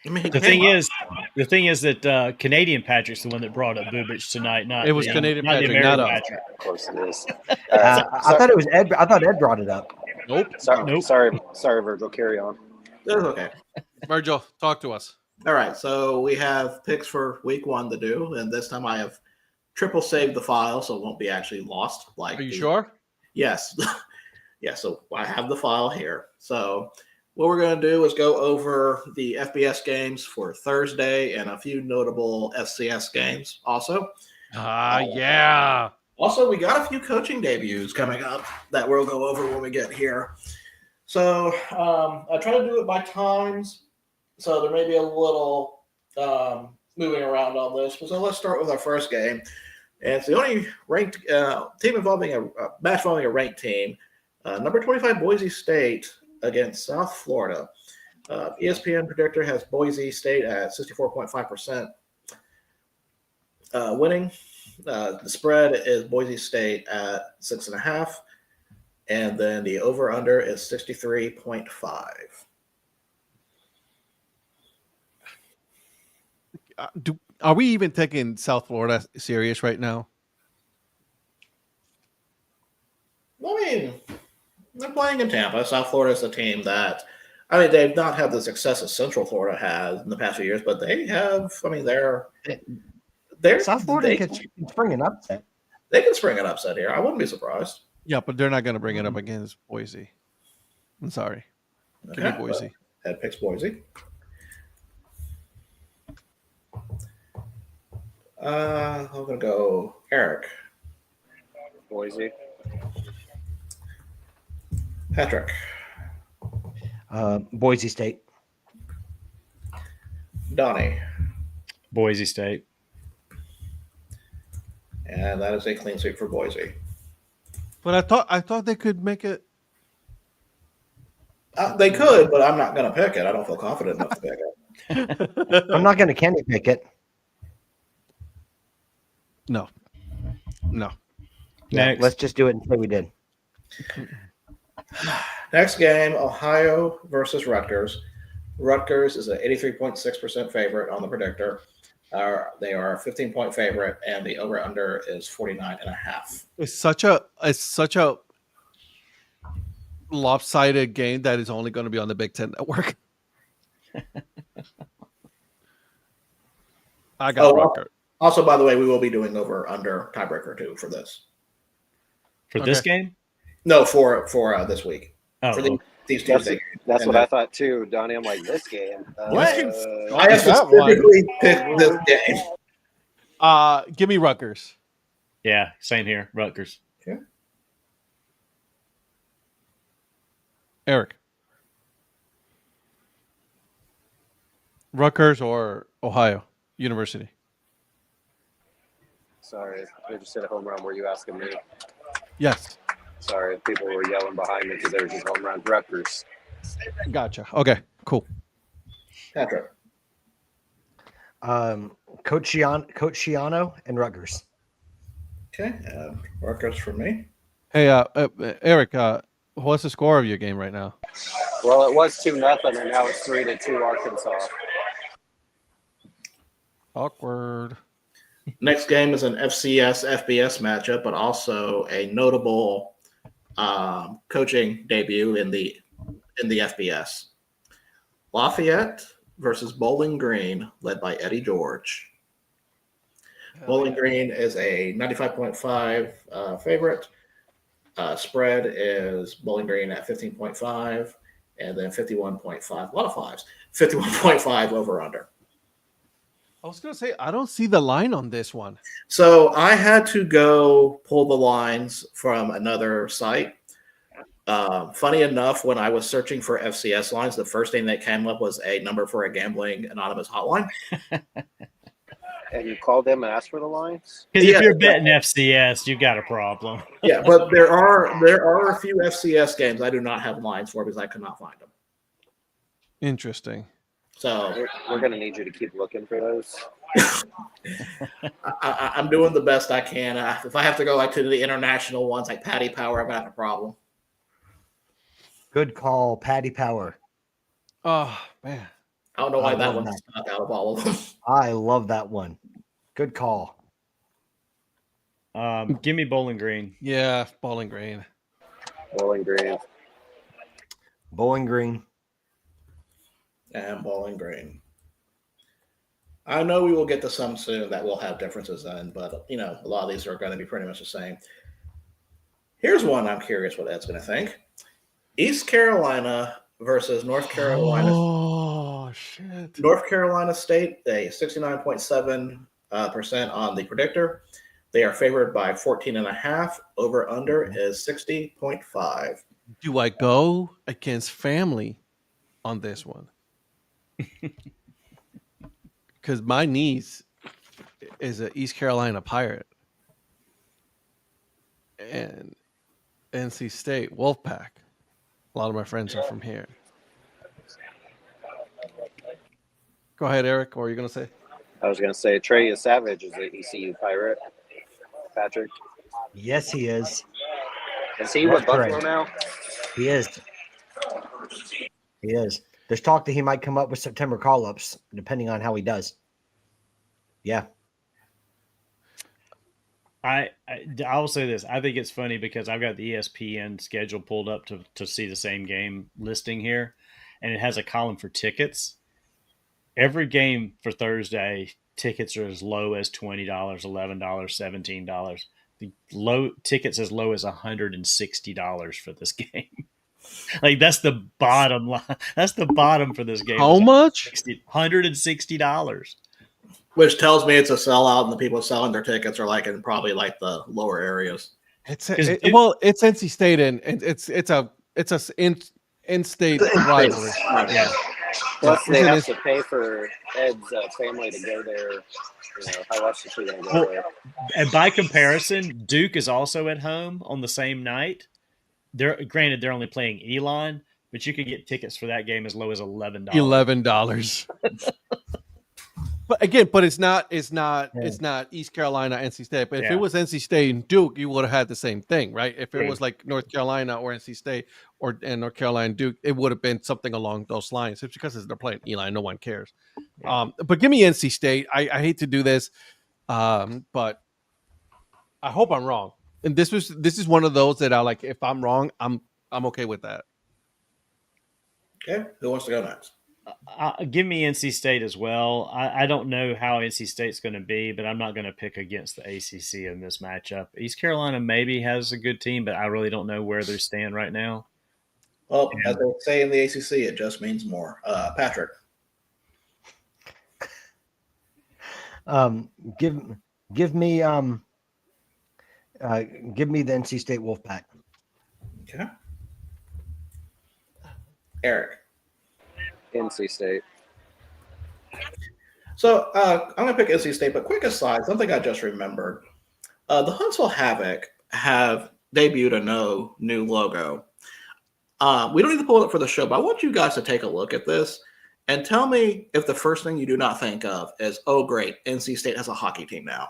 I mean, The thing is that Canadian Patrick's the one that brought up Bubich tonight. Not It was the, Canadian not the Patrick, American not us. Patrick. Of course it is. I thought it was Ed. I thought Ed brought it up. Nope. Sorry, Virgil. Carry on. That's okay. Virgil, talk to us. All right, so we have picks for week 1 to do, and this time I have triple saved the file, so it won't be actually lost. Are you sure? Yes. Yeah, so I have the file here. So what we're going to do is go over the FBS games for Thursday and a few notable SCS games also. Yeah. Also, we got a few coaching debuts coming up that we'll go over when we get here. So I try to do it by times, so there may be a little moving around on this. So let's start with our first game. And it's the only ranked team involving a match involving a ranked team. Number 25, Boise State against South Florida. ESPN predictor has Boise State at 64.5% winning. The spread is Boise State at 6.5, and then the over/under is 63.5. Are we even taking South Florida serious right now? I mean, they're playing in Tampa. South Florida is a team that, I mean, they've not had the success that Central Florida has in the past few years, but they have. I mean, they're South Florida can spring an upset. They can spring an upset here. I wouldn't be surprised. Yeah, but they're not going to bring it up against Boise. I'm sorry. Give me Boise. Head picks Boise. I'm going to go Eric. Boise. Patrick. Boise State. Donnie. Boise State. And that is a clean sweep for Boise. But I thought they could make it. They could, but I'm not going to pick it. I don't feel confident enough to pick it. I'm not going to Kenny pick it. No. Yeah, let's just do it until we did. Next game, Ohio versus Rutgers. Rutgers is an 83.6% favorite on the predictor. They are a 15-point favorite, and the over/under is 49.5. It's such a lopsided game that is only going to be on the Big Ten Network. I got Rutgers. Also, by the way, we will be doing over/under tiebreaker too for this. For this game? No, for this week. Oh, for these Tuesday games. That's what I thought too, Donnie. I'm like, this game. I have specifically picked this game. Give me Rutgers. Yeah, same here. Rutgers. Okay. Eric. Rutgers or Ohio University? Sorry, I just hit a home run. Were you asking me? Yes. Sorry, people were yelling behind me because they were just home run. Rutgers. Gotcha. Okay, cool. Patrick. Coach Shiano and Rutgers. Okay, Rutgers for me. Hey, Eric, what's the score of your game right now? Well, it was 2-0, and now it's 3-2 Arkansas. Awkward. Next game is an FCS FBS matchup, but also a notable coaching debut in the FBS. Lafayette versus Bowling Green, led by Eddie George. Bowling Green is a 95.5 favorite. Spread is Bowling Green at 15.5, and then 51.5. A lot of fives. 51.5 over/under. I was going to say, I don't see the line on this one. So I had to go pull the lines from another site. Funny enough, when I was searching for FCS lines, the first thing that came up was a number for a gambling anonymous hotline. And you called them and asked for the lines? Because if you're betting FCS, you got a problem. Yeah, but there are a few FCS games I do not have lines for because I could not find them. Interesting. So We're going to need you to keep looking for those. I'm doing the best I can. If I have to go like to the international ones like Patty Power, I'm gonna have a problem. Good call, Patty Power. Oh, man. I don't know why I that love one's that. stuck out of all of them. I love that one. Good call. Give me Bowling Green. Yeah, Bowling Green. Bowling Green. Bowling Green. And Bowling Green. I know we will get to some soon that will have differences in, but a lot of these are going to be pretty much the same. Here's one I'm curious what Ed's going to think. East Carolina versus North Carolina. Oh, shit. North Carolina State, a 69.7% on the predictor. They are favored by 14.5. Over under is 60.5. Do I go against family on this one? Because my niece is an East Carolina Pirate and NC State Wolfpack. A lot of my friends are from here. Go ahead, Eric. What are you going to say? I was going to say Trey Savage is an ECU Pirate. Patrick. Yes, he is. Is he with Buffalo now? He is. He is. There's talk that he might come up with September call-ups, depending on how he does. Yeah. I will say this. I think it's funny because I've got the ESPN schedule pulled up to see the same game listing here, and it has a column for tickets. Every game for Thursday, tickets are as low as $20, $11, $17. The low tickets as low as $160 for this game. Like that's the bottom line. That's the bottom for this game. How much? $160. Which tells me it's a sellout, and the people selling their tickets are like in probably like the lower areas. It's NC State and it's a in-state rivalry. Yeah. Plus, they have to pay for Ed's family to go there. You know, how else is she going to go there? And by comparison, Duke is also at home on the same night. Granted, they're only playing Elon, but you could get tickets for that game as low as $11. $11. But again, it's not East Carolina, NC State. But if it was NC State and Duke, you would have had the same thing, right? If it was like North Carolina or NC State and North Carolina and Duke, it would have been something along those lines. It's because they're playing Eli, no one cares. But give me NC State. I hate to do this, but I hope I'm wrong. And this is one of those that I like. If I'm wrong, I'm okay with that. Okay, who wants to go next? Give me NC State as well. I don't know how NC State's going to be, but I'm not going to pick against the ACC in this matchup. East Carolina maybe has a good team, but I really don't know where they stand right now. Well, as they say in the ACC, it just means more. Patrick. Give me the NC State Wolfpack. Okay. Eric. NC State. So I'm going to pick NC State, but quick aside, something I just remembered. The Huntsville Havoc have debuted a new logo. We don't need to pull it up for the show, but I want you guys to take a look at this and tell me if the first thing you do not think of is, oh, great, NC State has a hockey team now.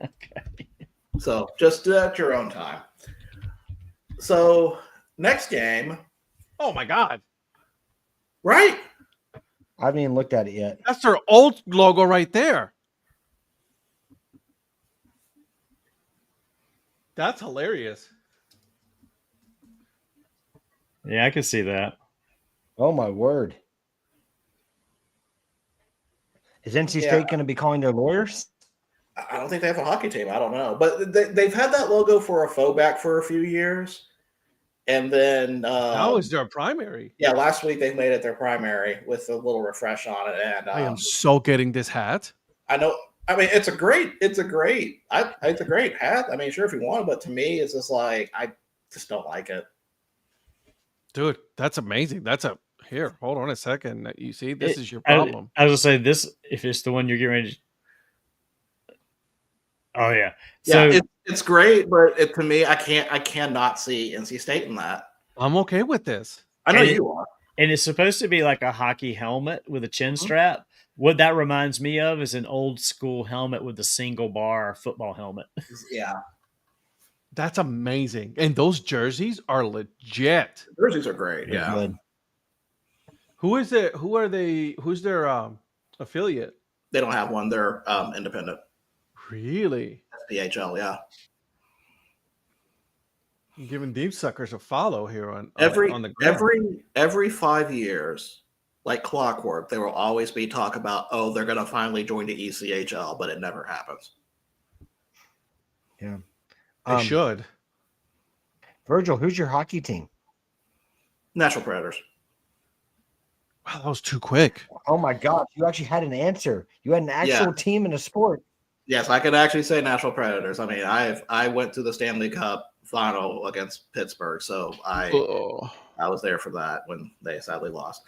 Okay. So just do that at your own time. So next game. Oh, my God. Right? I haven't even looked at it yet. That's their old logo right there. That's hilarious. Yeah, I can see that. Oh, my word. Is NC State going to be calling their lawyers? I don't think they have a hockey team. I don't know. But they've had that logo for a faux back for a few years. And then now is their primary. Yeah, last week they made it their primary with a little refresh on it. And I am so getting this hat. I know. I mean, it's a great hat. I mean, sure if you want, but to me, it's just like I just don't like it. Dude, that's amazing. Here. Hold on a second. You see, this is your problem. I was gonna say this. If it's the one you're getting ready to. Oh yeah. So it's great, but to me, I cannot see NC State in that. I'm okay with this. I know you are. And it's supposed to be like a hockey helmet with a chin strap. What that reminds me of is an old school helmet with a single bar football helmet. Yeah. That's amazing. And those jerseys are legit. The jerseys are great. Yeah. Good. Who is it? Who are they? Who's their affiliate? They don't have one. They're independent. Really? SPHL, yeah. I'm giving these suckers a follow here on the ground. Every 5 years, like clockwork, there will always be talk about, oh, they're going to finally join the ECHL, but it never happens. Yeah. They should. Virgil, who's your hockey team? Nashville Predators. Wow, that was too quick. Oh my gosh, you actually had an answer. You had an actual team in a sport. Yes, I could actually say Nashville Predators. I mean, I went to the Stanley Cup final against Pittsburgh, so I was there for that when they sadly lost.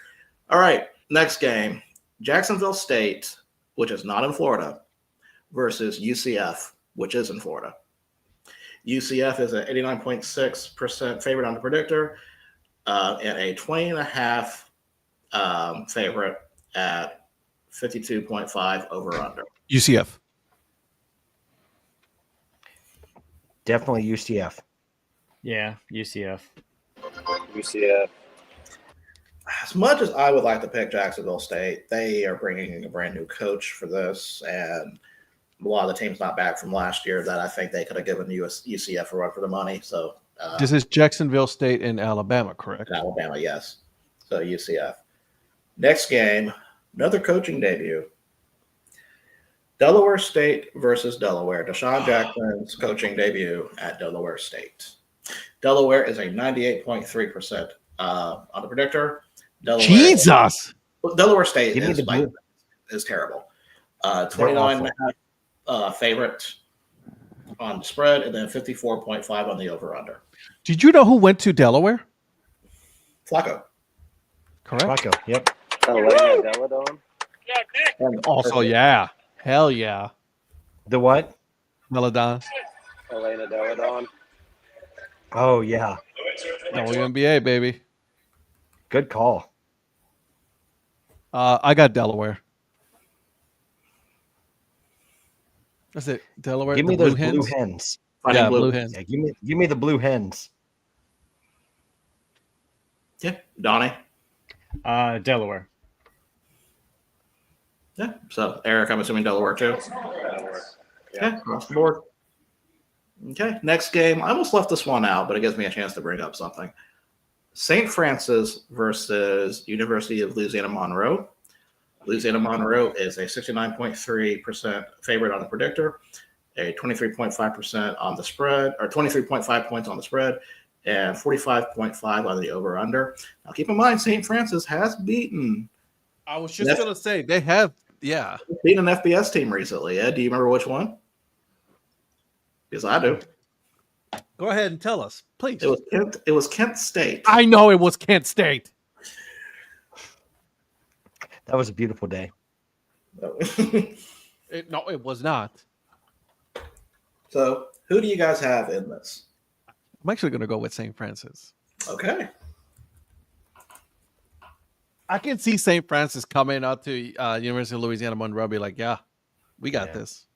All right, next game. Jacksonville State, which is not in Florida, versus UCF, which is in Florida. UCF is an 89.6% favorite on the predictor and a 20.5 favorite at 52.5 over under. UCF. Definitely UCF. Yeah, UCF. UCF. As much as I would like to pick Jacksonville State, they are bringing in a brand new coach for this, and a lot of the teams not back from last year that I think they could have given UCF a run for the money. So This is Jacksonville State in Alabama, correct? Alabama, yes. So UCF. Next game, another coaching debut. Delaware State versus Delaware. Deshaun Jackson's coaching debut at Delaware State. Delaware is a 98.3% on the predictor. Jesus. Delaware State Give me the blue. is terrible. 29.5 favorite on the spread, and then 54.5 on the over-under. Did you know who went to Delaware? Flacco. Correct. Rocco. Yep. Elena Deladon. And Also, yeah. Hell yeah. The what? Meladon. Elena Deladon. Oh yeah. WNBA, baby. Good call. I got Delaware. That's it. Delaware. Give me the those Blue blue Hens. hens. Fighting Yeah, Blue. Blue Hens. Yeah, give me the blue hens. Yeah, Donnie. Delaware. Yeah. So Eric, I'm assuming Delaware too. Okay, across the board. Okay, next game. I almost left this one out, but it gives me a chance to bring up something. St. Francis versus University of Louisiana Monroe. Louisiana Monroe is a 69.3% favorite on the predictor, a 23.5% on the spread, or 23.5 points on the spread, and 45.5 on the over-under. Now, keep in mind, St. Francis has beaten I was just going to say, they have, yeah. an FBS team recently. Ed, do you remember which one? Because I do. Go ahead and tell us, please. It was Kent State. I know it was Kent State. That was a beautiful day. No, it was not. So, who do you guys have in this? I'm actually going to go with St. Francis. Okay. I can see St. Francis coming out to University of Louisiana Monroe, be like, yeah, we got this.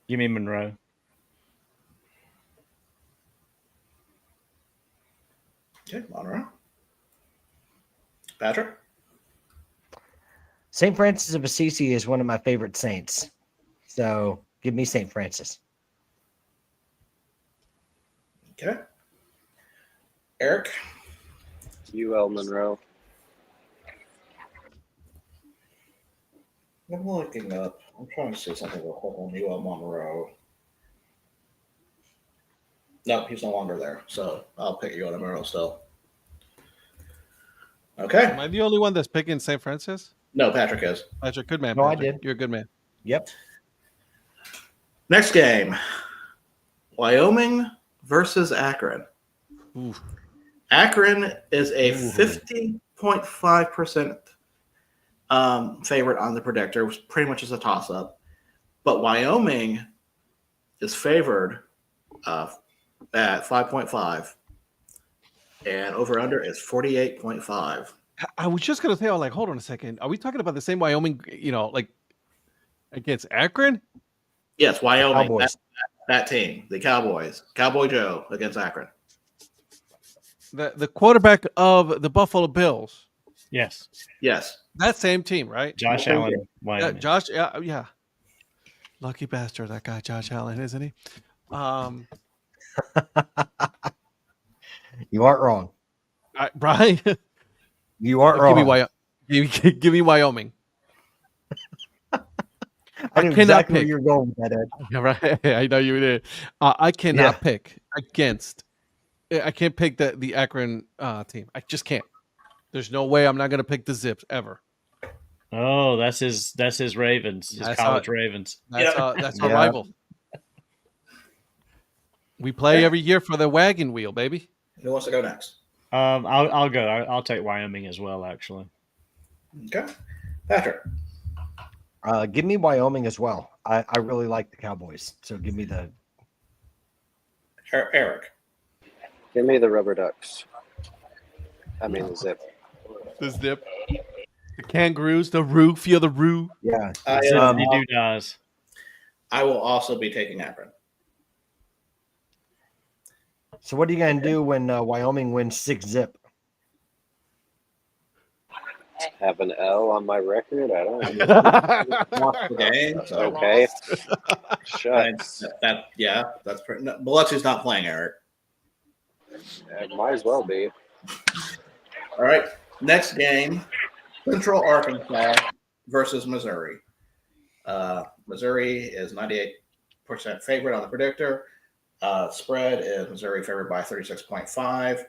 Give me Monroe. Okay, Monroe. Patrick? St. Francis of Assisi is one of my favorite saints. So give me St. Francis. Okay. Eric? UL Monroe. I'm looking up. I'm trying to see something real quick on UL Monroe. No, he's no longer there. So I'll pick UL Monroe still. Okay. Am I the only one that's picking St. Francis? No, Patrick is. Patrick, good man. No, I Patrick. did. You're a good man. Yep. Next game. Wyoming versus Akron. Ooh. Akron is a 50.5% favorite on the predictor, which pretty much is a toss-up. But Wyoming is favored at 5.5, and over-under is 48.5. I was just going to say, I was like, hold on a second. Are we talking about the same Wyoming, like against Akron? Yes, Wyoming, Cowboys. that team, the Cowboys. Cowboy Joe against Akron. The quarterback of the Buffalo Bills. Yes. Yes. That same team, right? Josh Okay. Allen. Yeah, Wyoming. Josh. Yeah. Lucky bastard, that guy, Josh Allen, isn't he? You aren't wrong. Brian, You aren't give me wrong. give me Wyoming. I knew cannot exactly where pick. you're going with that, Ed. Yeah, right. I know you did. I cannot pick against. I can't pick the Akron team. I just can't. There's no way I'm not gonna pick the Zips ever. Oh, that's his Ravens, his college Ravens. That's our Yeah. rival. We play every year for the wagon wheel, baby. Who wants to go next? I'll go. I'll take Wyoming as well, actually. Okay. Patrick. Give me Wyoming as well. I really like the Cowboys, so give me the. Eric. Give me the Rubber Ducks. I mean the Zip. The Zip. The kangaroos, the roo, feel the roo. Yeah. Does. I will also be taking Akron. So what are you gonna do when Wyoming wins 6-0? Have an L on my record. I don't know. Lost the game. So Okay. Shucks. That's pretty. No, Biloxi's not playing, Eric. It might as well be. All right. Next game: Central Arkansas versus Missouri. Missouri is 98% favorite on the predictor. Spread is Missouri favored by 36.5,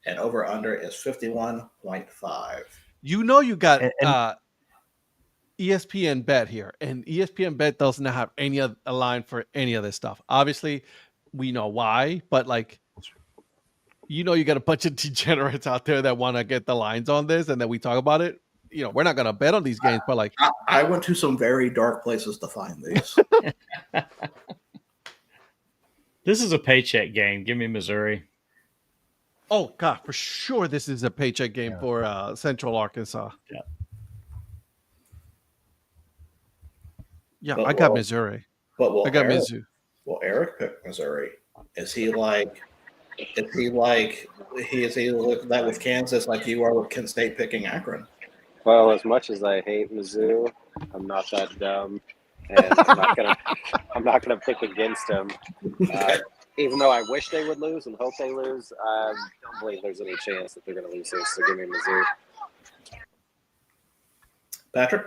and over under is 51.5. You know you got ESPN Bet here, and ESPN Bet doesn't have any a line for any of this stuff. Obviously, we know why, but like, you know, you got a bunch of degenerates out there that want to get the lines on this, and then we talk about it. You know, we're not gonna bet on these games, but like, I went to some very dark places to find these. This is a paycheck game. Give me Missouri. oh god, for sure, this is a paycheck game for Central Arkansas. Yeah, But I got well- Missouri. But will I got Eric, Mizzou. will Eric pick Missouri? Is he like that with Kansas like you are with Kent State picking Akron? Well, as much as I hate Mizzou, I'm not that dumb, and I'm not gonna pick against them. Even though I wish they would lose and hope they lose, I don't believe there's any chance that they're gonna lose this. So give me Mizzou. Patrick?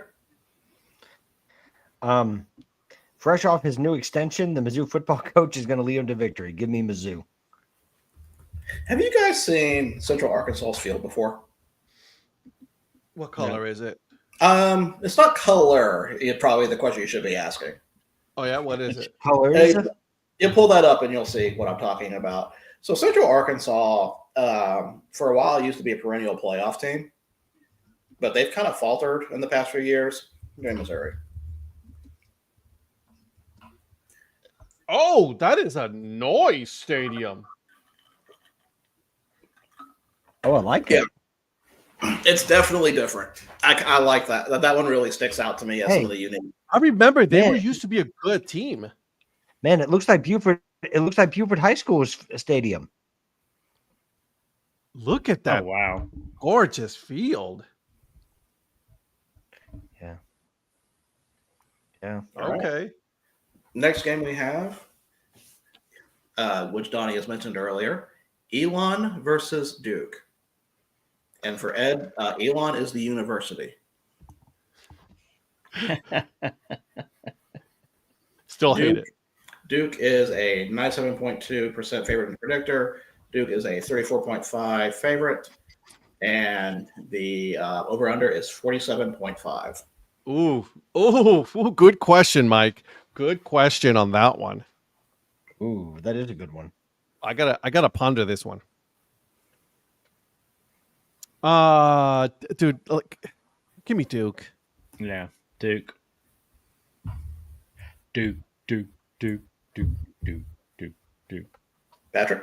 Fresh off his new extension, the Mizzou football coach is going to lead him to victory. Give me Mizzou. Have you guys seen Central Arkansas's field before? What color is it? It's not color. It's probably the question you should be asking. Oh yeah, what is it? Color Hey, is it? you pull that up and you'll see what I'm talking about. So Central Arkansas, for a while, used to be a perennial playoff team, but they've kind of faltered in the past few years. In Missouri. Oh, that is a noise stadium. Oh, I like it. It's definitely different. I like that. That one really sticks out to me as some of the unique. I remember they Man. were used to be a good team. Man, it looks like Buford. It looks like Buford High School's stadium. Look at that Oh, wow. gorgeous field. Yeah. All right. Okay. Next game we have, which Donnie has mentioned earlier, Elon versus Duke. And for Ed, Elon is the university. Still hate it. Duke is a 97.2% favorite in the predictor. Duke is a 34.5 favorite. And the over-under is 47.5. Ooh, good question, Mike. Good question on that one. Ooh, that is a good one. I gotta ponder this one. Dude, like, give me Duke. Yeah, Duke. Duke. Patrick?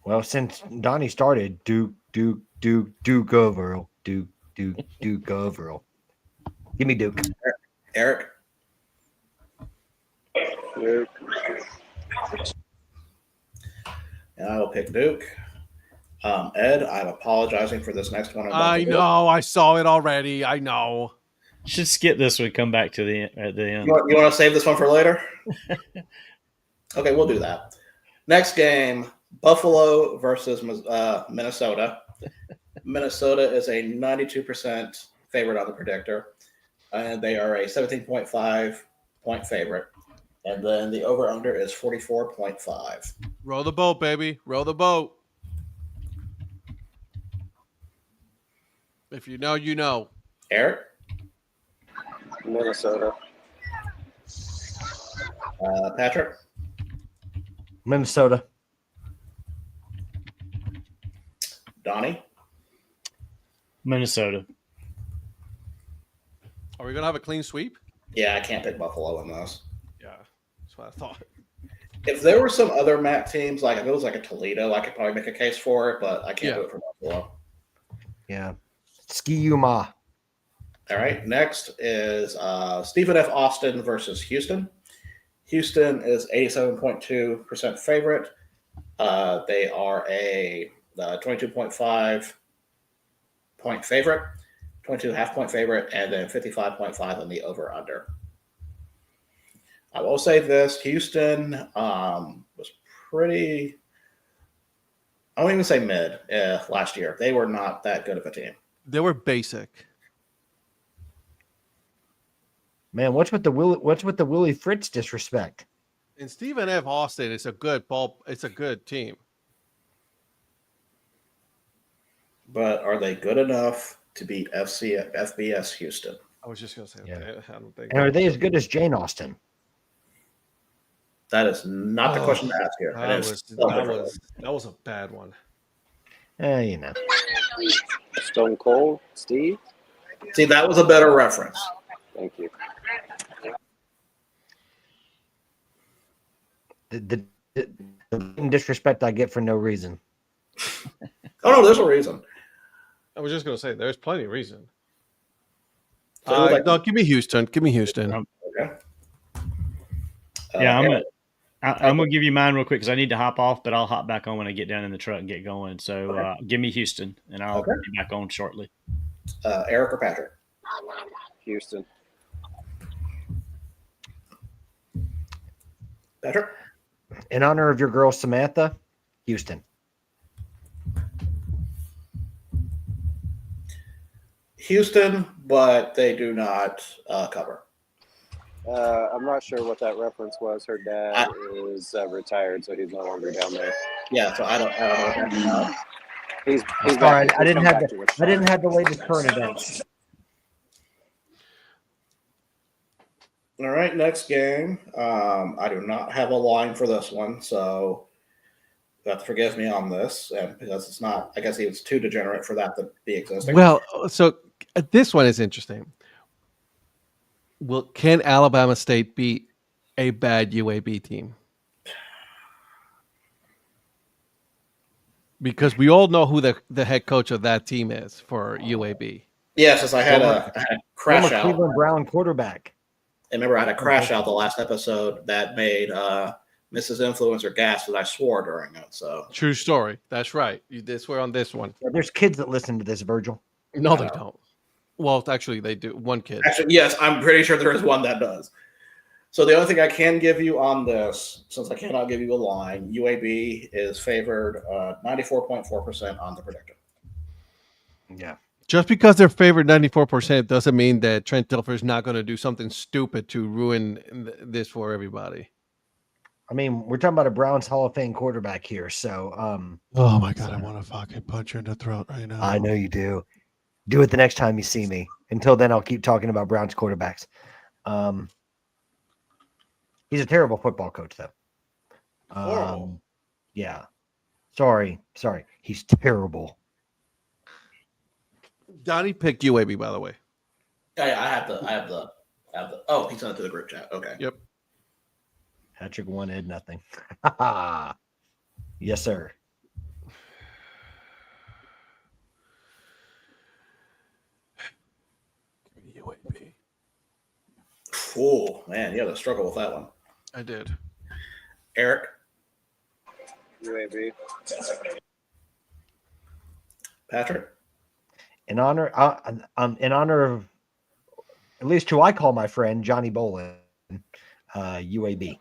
Well, since Donnie started, Duke overall. Duke overall. Give me Duke. Eric? Duke. And I will pick Duke. Ed, I'm apologizing for this next one. I know. I saw it already. I know. Should skip this one. Come back to at the end. You want to save this one for later? Okay, we'll do that. Next game, Buffalo versus Minnesota. Minnesota is a 92% favorite on the predictor, and they are a 17.5 point favorite. And then the over-under is 44.5. Row the boat, baby. Row the boat. If you know, you know. Eric, Minnesota. Patrick, Minnesota. Donnie, Minnesota. Are we gonna have a clean sweep? yeah, I can't pick Buffalo in this. Yeah, that's what I thought. If there were some other MAC teams, like if it was like a Toledo, I could probably make a case for it, but I can't do it for Buffalo. Yeah. Ski-U-Ma. All right, next is Stephen F. Austin versus Houston. Houston is 87.2% favorite. They are a 22.5 point favorite, 22.5 point favorite, and then 55.5 on the over-under. I will say this, Houston was pretty, I won't even say mid last year. They were not that good of a team. They were basic. Man, what's with the Willie Fritz disrespect? And Stephen F. Austin is a good ball. It's a good team. But are they good enough to beat FBS Houston? I was just gonna say, Yeah. I don't think. And are they as good as Jane Austen? That is not the question to ask here. That was a bad one. You know. Stone Cold Steve. See, that was a better reference. Thank you. The disrespect I get for no reason. Oh no, there's a reason. I was just gonna say, there's plenty of reason. So it was like- No, give me Houston. Give me Houston. Okay. Yeah, Eric, I'm gonna give you mine real quick because I need to hop off, but I'll hop back on when I get down in the truck and get going. So give me Houston, and I'll Okay. be back on shortly. Eric or Patrick? Houston. Patrick? In honor of your girl Samantha, Houston. Houston, but they do not cover. I'm not sure what that reference was. Her dad is retired, so he's no longer down there. Yeah, so I don't know what that's about. He's All right, I didn't have the latest current events. All right, next game. I do not have a line for this one, so you have to forgive me on this, and because it's not. I guess he was too degenerate for that to be existing. Well, so this one is interesting. Can Alabama State beat a bad UAB team? Because we all know who the head coach of that team is for UAB. Yeah, since I had a crash Former out. Cleveland Brown quarterback. I remember I had a crash out the last episode that made Mrs. Influencer gasp because I swore during it. So True story. That's right. You did swear on this one. Yeah, there's kids that listen to this, Virgil. No, they don't. Well, actually, they do. One kid. actually, yes, I'm pretty sure there is one that does. So the only thing I can give you on this, since I cannot give you a line, UAB is favored 94.4% on the predictor. Yeah. Just because they're favored 94% doesn't mean that Trent Dilfer is not going to do something stupid to ruin this for everybody. I mean, we're talking about a Browns Hall of Fame quarterback here. So, Oh my God, I want to fucking punch you in the throat right now. I know you do. Do it the next time you see me. Until then, I'll keep talking about Browns quarterbacks. He's a terrible football coach, though. Horrible. Yeah. Sorry. He's terrible. Donnie picked UAB, by the way. Yeah, I have the. Oh, he sent it to the group chat. Okay. Yep. Patrick won, Ed nothing. Yes, sir. UAB. Oh man, you had to struggle with that one. I did. Eric, UAB. Patrick, In honor of at least who I call my friend Johnny Bolin, UAB.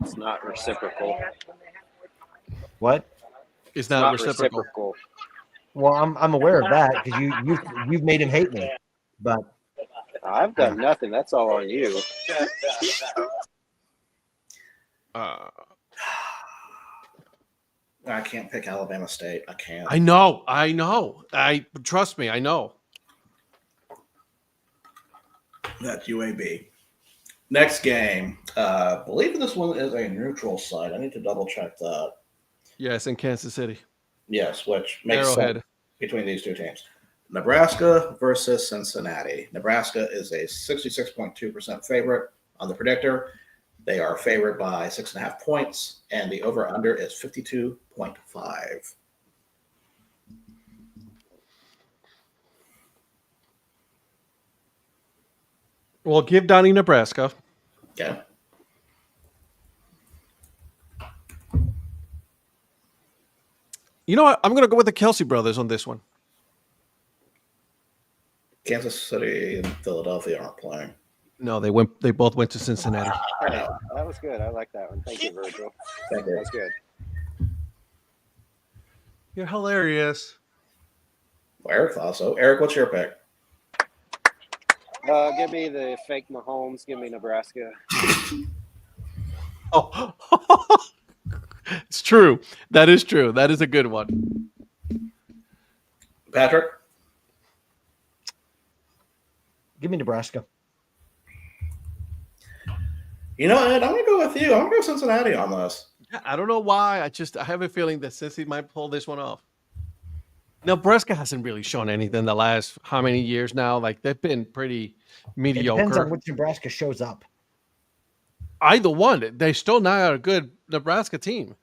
It's not reciprocal. What? It's It's not reciprocal. reciprocal. Well, I'm aware of that because you've made him hate me. But I've done nothing. That's all on you. I can't pick Alabama State. I can't. I know. I trust me. I know. That's UAB. Next game. I believe this one is a neutral site. I need to double check that. Yes, in Kansas City. Yes, which makes Arrowhead. sense between these two teams. Nebraska versus Cincinnati. Nebraska is a 66.2% favorite on the predictor. They are favored by 6.5 points, and the over-under is 52.5. Well, give Donnie Nebraska. Okay. You know what? I'm going to go with the Kelsey brothers on this one. Kansas City and Philadelphia aren't playing. No, they went. They both went to Cincinnati. I know. That was good. I like that one. Thank you, Virgil. Thank That you. was good. You're hilarious. Well, Eric thought so. Eric, what's your pick? Give me the fake Mahomes. Give me Nebraska. Oh, it's true. That is true. That is a good one. Patrick? Give me Nebraska. You know, Ed, I'm going to go with you. I'm going to go Cincinnati on this. I don't know why. I have a feeling that Cincy might pull this one off. Nebraska hasn't really shown anything the last how many years now? Like they've been pretty It depends on mediocre. which Nebraska shows up. Either one, they still not a good Nebraska team.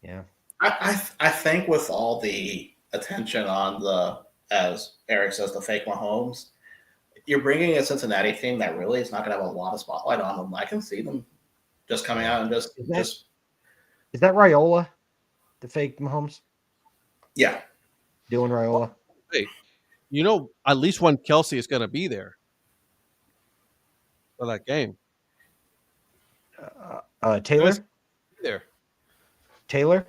Yeah. I think with all the attention on the, as Eric says, the fake Mahomes, you're bringing a Cincinnati team that really is not going to have a lot of spotlight on them. I can see them just coming out and just Is that Raiola, the fake Mahomes? yeah. Doing Raiola? Hey, you know, at least one Kelsey is going to be there for that game. Taylor? Yes. There, Taylor?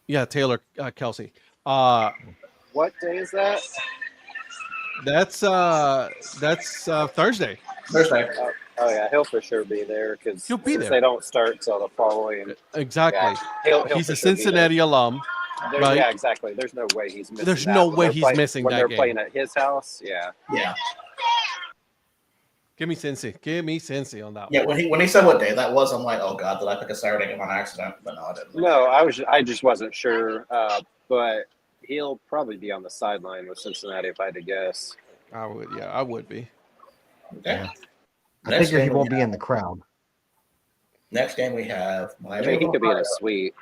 yeah, Taylor Kelsey. What day is that? That's Thursday. Thursday. Oh yeah, he'll for sure be there because He'll be there. they don't start till the following. Exactly. Yeah, he'll He's for a sure be there. Cincinnati alum. Right. Yeah, exactly. There's no way he's missing. There's that no when way they're he's playing- missing when that they're game. playing at his house. Yeah. Yeah. Give me Cincy. Give me Cincy on that Yeah, one. when he said what day that was, I'm like, oh God, did I pick a Saturday game on accident? But no, I didn't. No, I just wasn't sure, but he'll probably be on the sideline with Cincinnati if I had to guess. I would. Yeah, I would be. Okay. I Next figure he game won't we be have- in the crowd. Next game we have I Miami. mean, he could be in Ohio. a suite.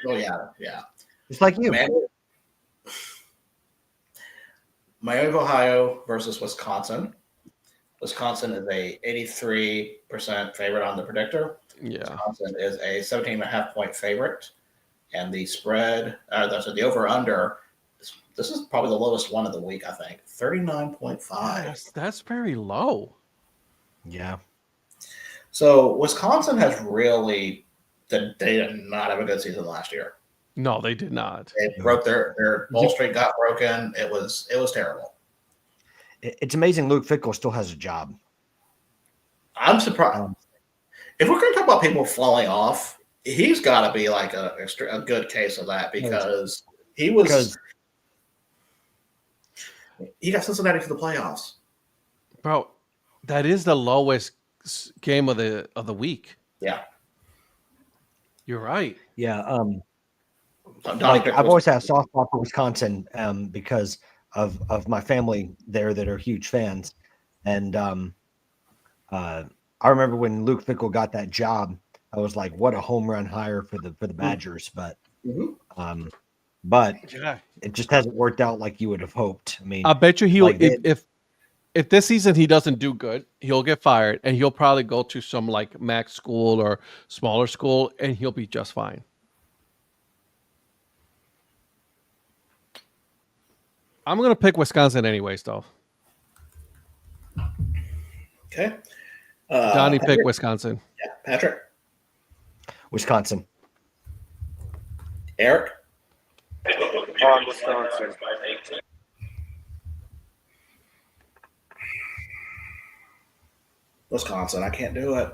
Oh yeah. Just like you. Miami, Ohio versus Wisconsin. Wisconsin is a 83% favorite on the predictor. Yeah. Wisconsin is a 17.5 point favorite. And the spread, the over-under, this is probably the lowest one of the week, I think. 39.5. That's very low. Yeah. So Wisconsin has really, they did not have a good season last year. No, they did not. They broke their ball streak got broken. It was terrible. It's amazing Luke Fickell still has a job. I'm surprised. If we're going to talk about people falling off, he's got to be like a good case of that because he got Cincinnati to the playoffs. Bro, that is the lowest game of the week. Yeah. You're right. Yeah. Donnie Like, picked I've always had a soft spot for Wisconsin because of my family there that are huge fans. And I remember when Luke Fickell got that job, I was like, what a home run hire for the Badgers. But Yeah. it just hasn't worked out like you would have hoped. I mean, I bet you he'll like if this season he doesn't do good, he'll get fired and he'll probably go to some like max school or smaller school and he'll be just fine. I'm gonna pick Wisconsin anyways, though. Okay. Donnie Patrick? picked Wisconsin. Yeah. Patrick? Wisconsin. Eric? On Wisconsin. Wisconsin. I can't do it.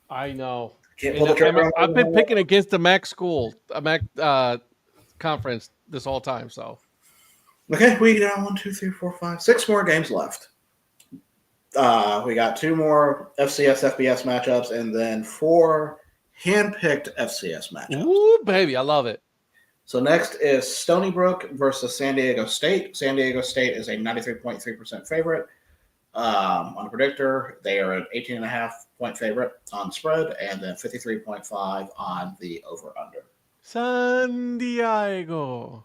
I know. Can't pull the And trigger. I've been picking against the MAC school, MAC conference this whole time. So Okay, we got 1, 2, 3, 4, 5, 6 more games left. We got 2 more FCS, FBS matchups, and then 4 hand-picked FCS matchups. Ooh, baby, I love it. So next is Stony Brook versus San Diego State. San Diego State is a 93.3% favorite. On the predictor, they are an 18.5-point favorite on spread, and then 53.5 on the over-under. San Diego.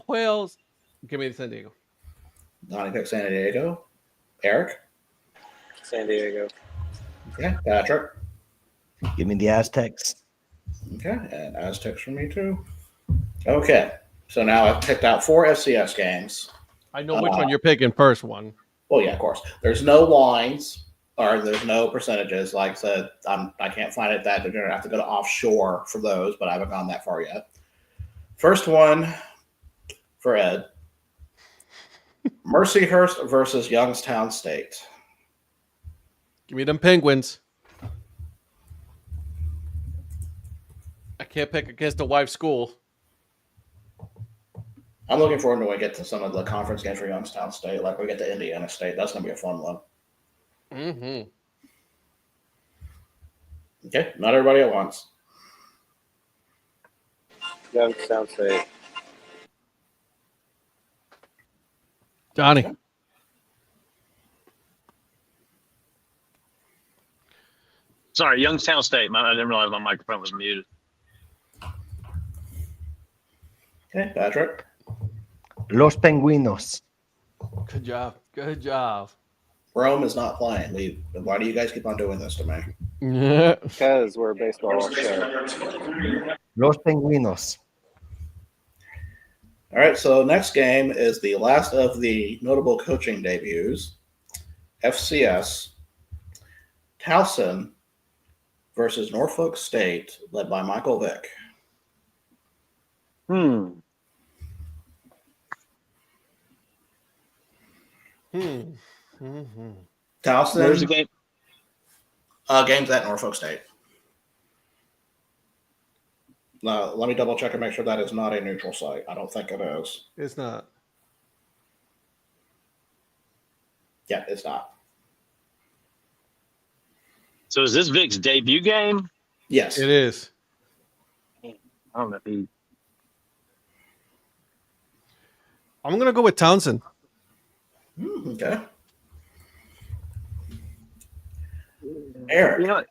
Whales. Give me the San Diego. Donnie picked San Diego. Eric? San Diego. Okay. Patrick? Give me the Aztecs. Okay. And Aztecs for me, too. Okay. So now I've picked out 4 FCS games. I know which one you're picking first one. Well, yeah, of course. There's no lines or there's no percentages. Like I said, I can't find it that they're going to have to go to offshore for those, but I haven't gone that far yet. First one for Ed. Mercyhurst versus Youngstown State. Give me them Penguins. I can't pick against a wife school. I'm looking forward to when we get to some of the conference games for Youngstown State, like we get to Indiana State. That's going to be a fun one. Mm-hmm. Okay, not everybody at once. Youngstown State. Donnie. Sorry, Youngstown State. I didn't realize my microphone was muted. Okay, Patrick. Los Penguinos. Good job. Good job. Rome is not playing. Why do you guys keep on doing this to me? Because we're a baseball show. Los Penguinos. All right, so next game is the last of the notable coaching debuts. FCS. Towson versus Norfolk State, led by Michael Vick. Hmm. Mm-hmm. Towson. Where's the game? Game's at Norfolk State. Let me double check and make sure that is not a neutral site. I don't think it is. It's not. Yeah, it's not. So is this Vic's debut game? Yes. It is. I don't know if he. I'm going to go with Townsend. Okay. Eric. You know,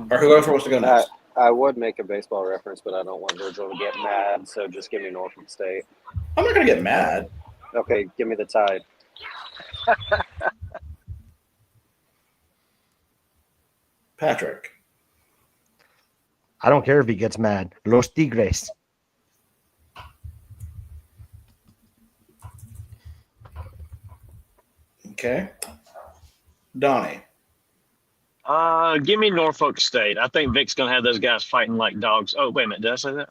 Or whoever wants to go next. I would make a baseball reference, but I don't want Virgil to get mad, so just give me Norfolk State. I'm not going to get mad. Okay, give me the Tide. Patrick. I don't care if he gets mad. Los Tigres. Okay. Donnie. give me Norfolk State. I think Vic's going to have those guys fighting like dogs. Oh, wait a minute. Did I say that?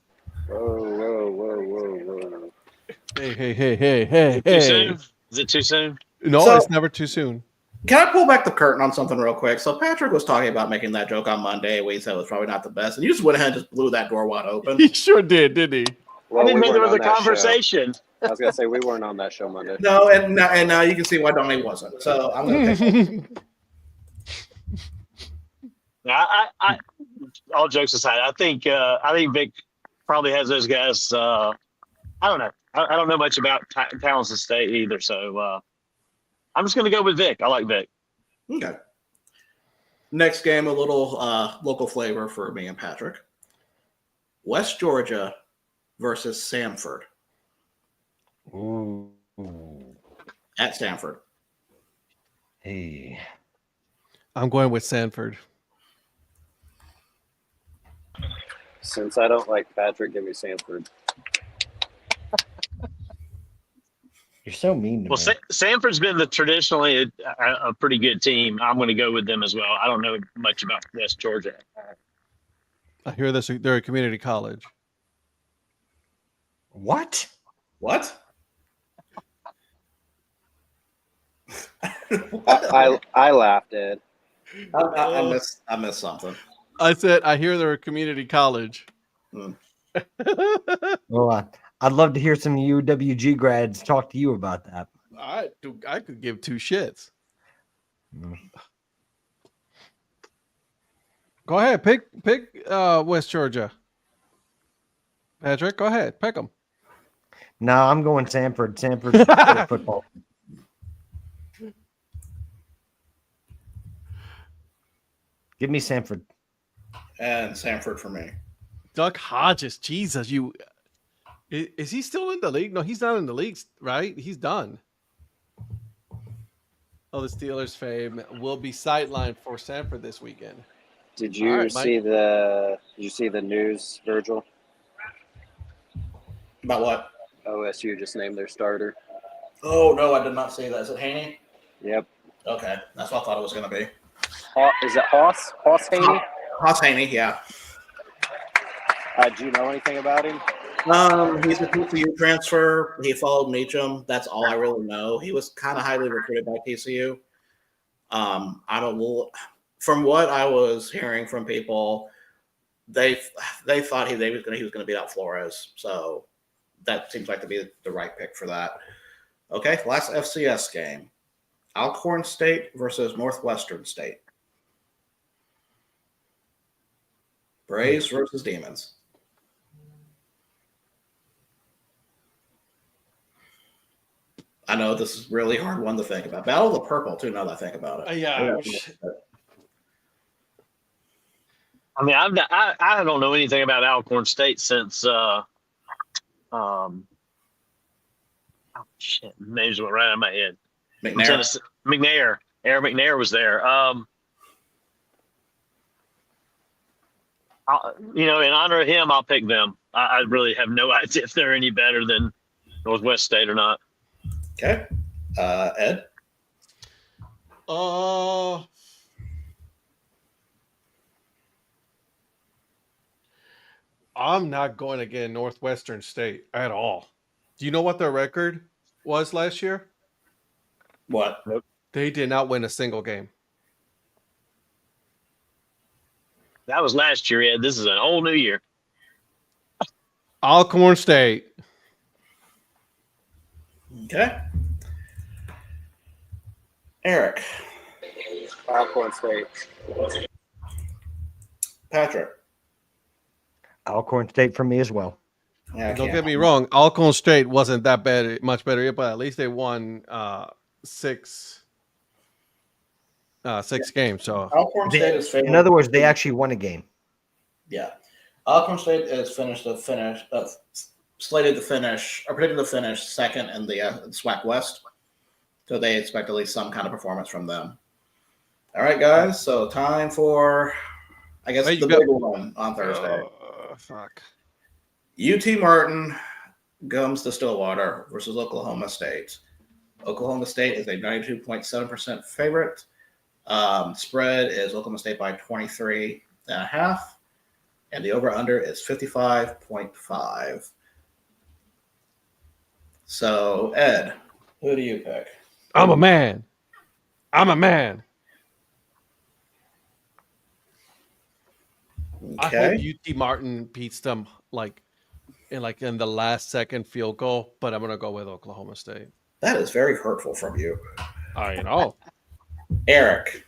Whoa. Hey. Too soon? Is it too soon? No, So- it's never too soon. Can I pull back the curtain on something real quick? So Patrick was talking about making that joke on Monday. We said it was probably not the best. And you just went ahead and just blew that door wide open. He sure did, didn't he? Well, I didn't we know there weren't was a on that conversation. show. I was going to say, we weren't on that show Monday. No, and now you can see why Donnie wasn't. So I'm going to I all jokes aside, I think Vic probably has those guys. I don't know. I don't know much about Townsend State either, so I'm just going to go with Vic. I like Vic. Okay. Next game, a little local flavor for me and Patrick. West Georgia versus Samford Ooh. at Stanford. Hey. I'm going with Sanford. Since I don't like Patrick, give me Sanford. You're so mean to Well, me. Sanford's been traditionally a pretty good team. I'm going to go with them as well. I don't know much about West Georgia. I hear they're a community college. What? What? I laughed, Ed. I missed something. I said I hear they're a community college. Hmm. Well, I'd love to hear some UWG grads talk to you about that. I could give two shits. Mm. Go ahead, pick West Georgia. Patrick, go ahead, pick them. No, I'm going Sanford. Sanford's better football. Give me Sanford. And Sanford for me. Doug Hodges, Jesus, is he still in the league? No, he's not in the league, right? He's done. Oh, the Steelers fame will be sidelined for Sanford this weekend. Did you see the news, Virgil? About what? OSU just named their starter. Oh, no, I did not see that. Is it Haney? Yep. Okay, that's what I thought it was going to be. Is it Haas? Haas Haney? Haas Haney, yeah. Do you know anything about him? He's a TCU transfer. He followed Meacham. That's all I really know. He was kind of highly recruited by TCU. I'm a little, from what I was hearing from people, they thought he was going to beat out Flores. So that seems like to be the right pick for that. Okay, last FCS game. Alcorn State versus Northwestern State. Braves versus Demons. I know this is a really hard one to think about. Battle of the Purple, too, now that I think about it. Yeah. I mean, I don't know anything about Alcorn State since oh shit, names went right out of my head. McNair. Aaron McNair was there. In honor of him, I'll pick them. I really have no idea if they're any better than Northwest State or not. Okay. Ed? I'm not going against Northwestern State at all. Do you know what their record was last year? What? Nope. They did not win a single game. That was last year, Ed. This is an whole new year. Alcorn State. Okay. Eric? Alcorn State. Patrick? Alcorn State for me as well. Yeah, Don't get me wrong. Alcorn State wasn't that bad, much better, but at least they won six games. So Alcorn State is favored. In other words, they actually won a game. Yeah. Alcorn State is slated to finish, or predicted to finish second in the SWAC West. So they expect at least some kind of performance from them. All right, guys. So time for, I guess, the big one on Thursday. Fuck. UT Martin comes to Stillwater versus Oklahoma State. Oklahoma State is a 92.7% favorite. Spread is Oklahoma State by 23.5. And the over-under is 55.5. So, Ed, who do you pick? I'm a man. Okay. I hope UT Martin beats them in the last second field goal, but I'm gonna go with Oklahoma State. That is very hurtful from you. I know. Eric.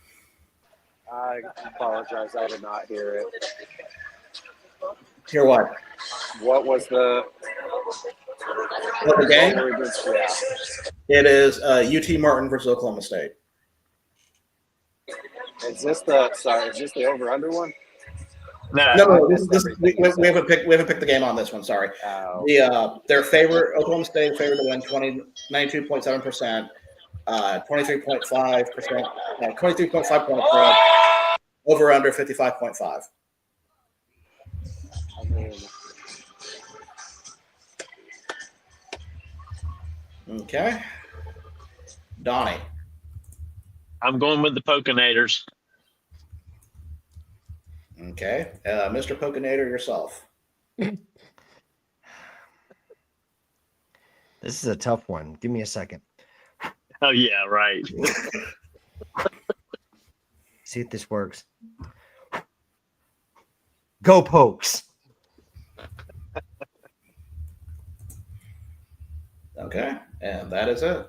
I apologize. I did not hear it. Hear what? What was the game? Yeah. It is UT Martin versus Oklahoma State. Is this the over/under one? No. We haven't picked the game on this one. Sorry. Their favorite, Oklahoma State favored to win 92.7%, 23.5%, 23.5 point spread, over under 55.5. Okay. Donnie. I'm going with the Pokinators. Okay. Mr. Pokinator, yourself. This is a tough one. Give me a second. Oh, yeah, right. See if this works. Go Pokes. Okay, and that is it.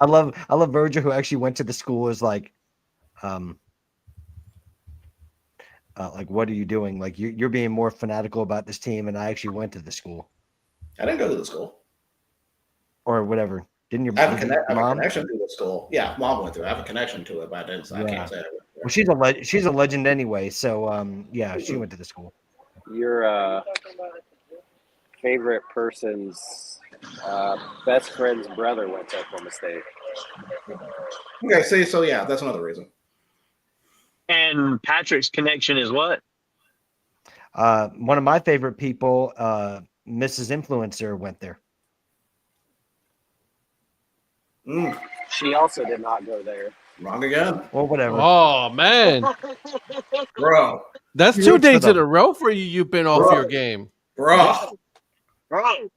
I love Virgil, who actually went to the school, is like what are you doing? Like you're being more fanatical about this team, and I actually went to the school I didn't go to the school. or whatever. Didn't your I have a mom? connection to the school. Yeah, mom went to it. I have a connection to it, but I didn't. I Yeah. can't say it. Well, she's a legend anyway. So yeah, she went to the school. Your favorite person's best friend's brother went to Oklahoma State. Okay, see, so yeah, that's another reason. And Patrick's connection is what? One of my favorite people, Mrs. Influencer, went there. She also did not go there. Wrong again, Well, whatever. Oh man, bro. that's You 2 root for days in them. a row for you. You've been off Bro. your game. Bro. Right.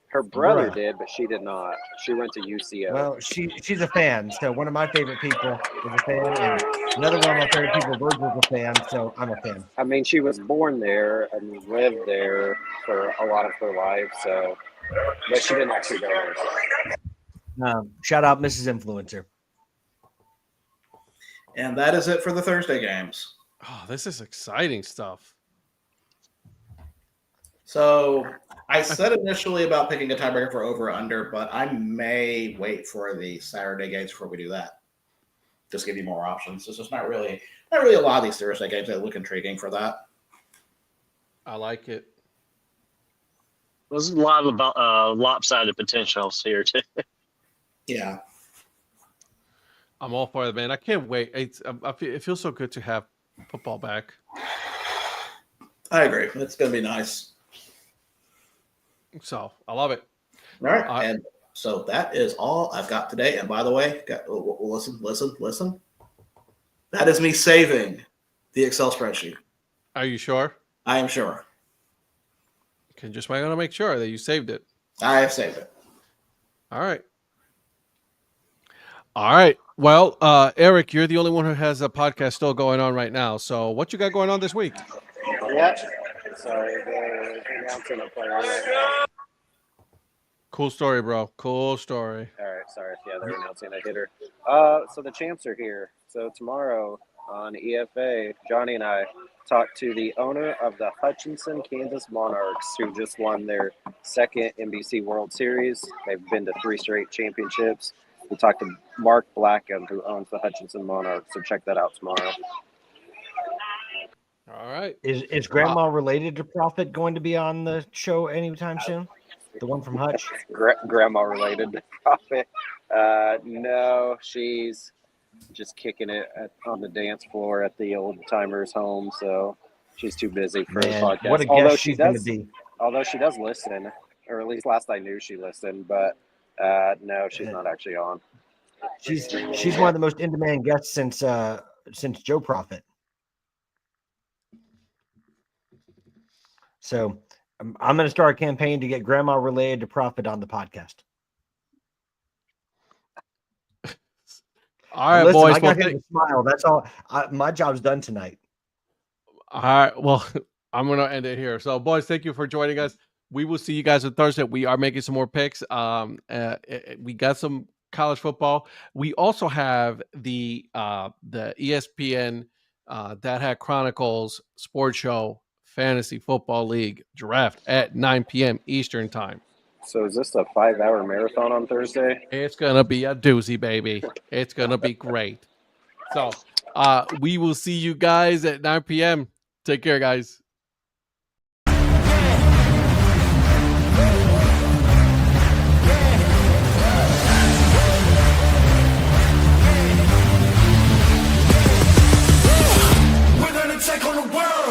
Her brother Bruh. did, but she did not. She went to UCO. Well, she's a fan. So one of my favorite people is a fan, and another one of my favorite people, Virgil's a fan. So I'm a fan. I mean, she was born there and lived there for a lot of her life. So, but she didn't actually go there. Shout out Mrs. Influencer. And that is it for the Thursday games. Oh, this is exciting stuff. So I said initially about picking a tiebreaker for over or under, but I may wait for the Saturday games before we do that. Just give you more options. It's just not really a lot of these Thursday games that look intriguing for that. I like it. There's a lot of lopsided potentials here too. Yeah. I'm all for it, man. I can't wait. It feels so good to have football back. I agree. It's going to be nice. So I love it. All right. And so that is all I've got today. And by the way, listen. That is me saving the Excel spreadsheet. Are you sure? I am sure. Okay, just want to make sure that you saved it. I have saved it. All right. All right. Well, Eric, you're the only one who has a podcast still going on right now. So what you got going on this week? Yeah. Sorry, they're announcing a player right now. Cool story, bro. Cool story. All right, sorry. Yeah, they're announcing a hitter. So the champs are here. So tomorrow on EFA, Johnny and I talked to the owner of the Hutchinson, Kansas Monarchs, who just won their second NBC World Series. They've been to 3 straight championships. We talked to Mark Blackham, who owns the Hutchinson Monarchs. So check that out tomorrow. All right. Is Grandma related to Prophet going to be on the show anytime soon? The one from Hutch? Grandma related to Prophet. No, she's just kicking it on the dance floor at the old timers' home. So she's too busy for Man, a podcast. what a guest she's going to be. Although she does listen, or at least last I knew she listened, but no, she's not actually on. She's one of the most in-demand guests since Joe Prophet. So I'm going to start a campaign to get Grandma related to Prophet on the podcast. All right, Listen, boys. I got him to smile. That's all. My job's done tonight. All right. Well, I'm going to end it here. So, boys, thank you for joining us. We will see you guys on Thursday. We are making some more picks. We got some college football. We also have the ESPN Dad Hat Chronicles Sports Show Fantasy Football League draft at 9 p.m. Eastern time. So is this a 5-hour marathon on Thursday? It's going to be a doozy, baby. It's going to be great. So we will see you guys at 9 p.m. Take care, guys. We're gonna take on the world.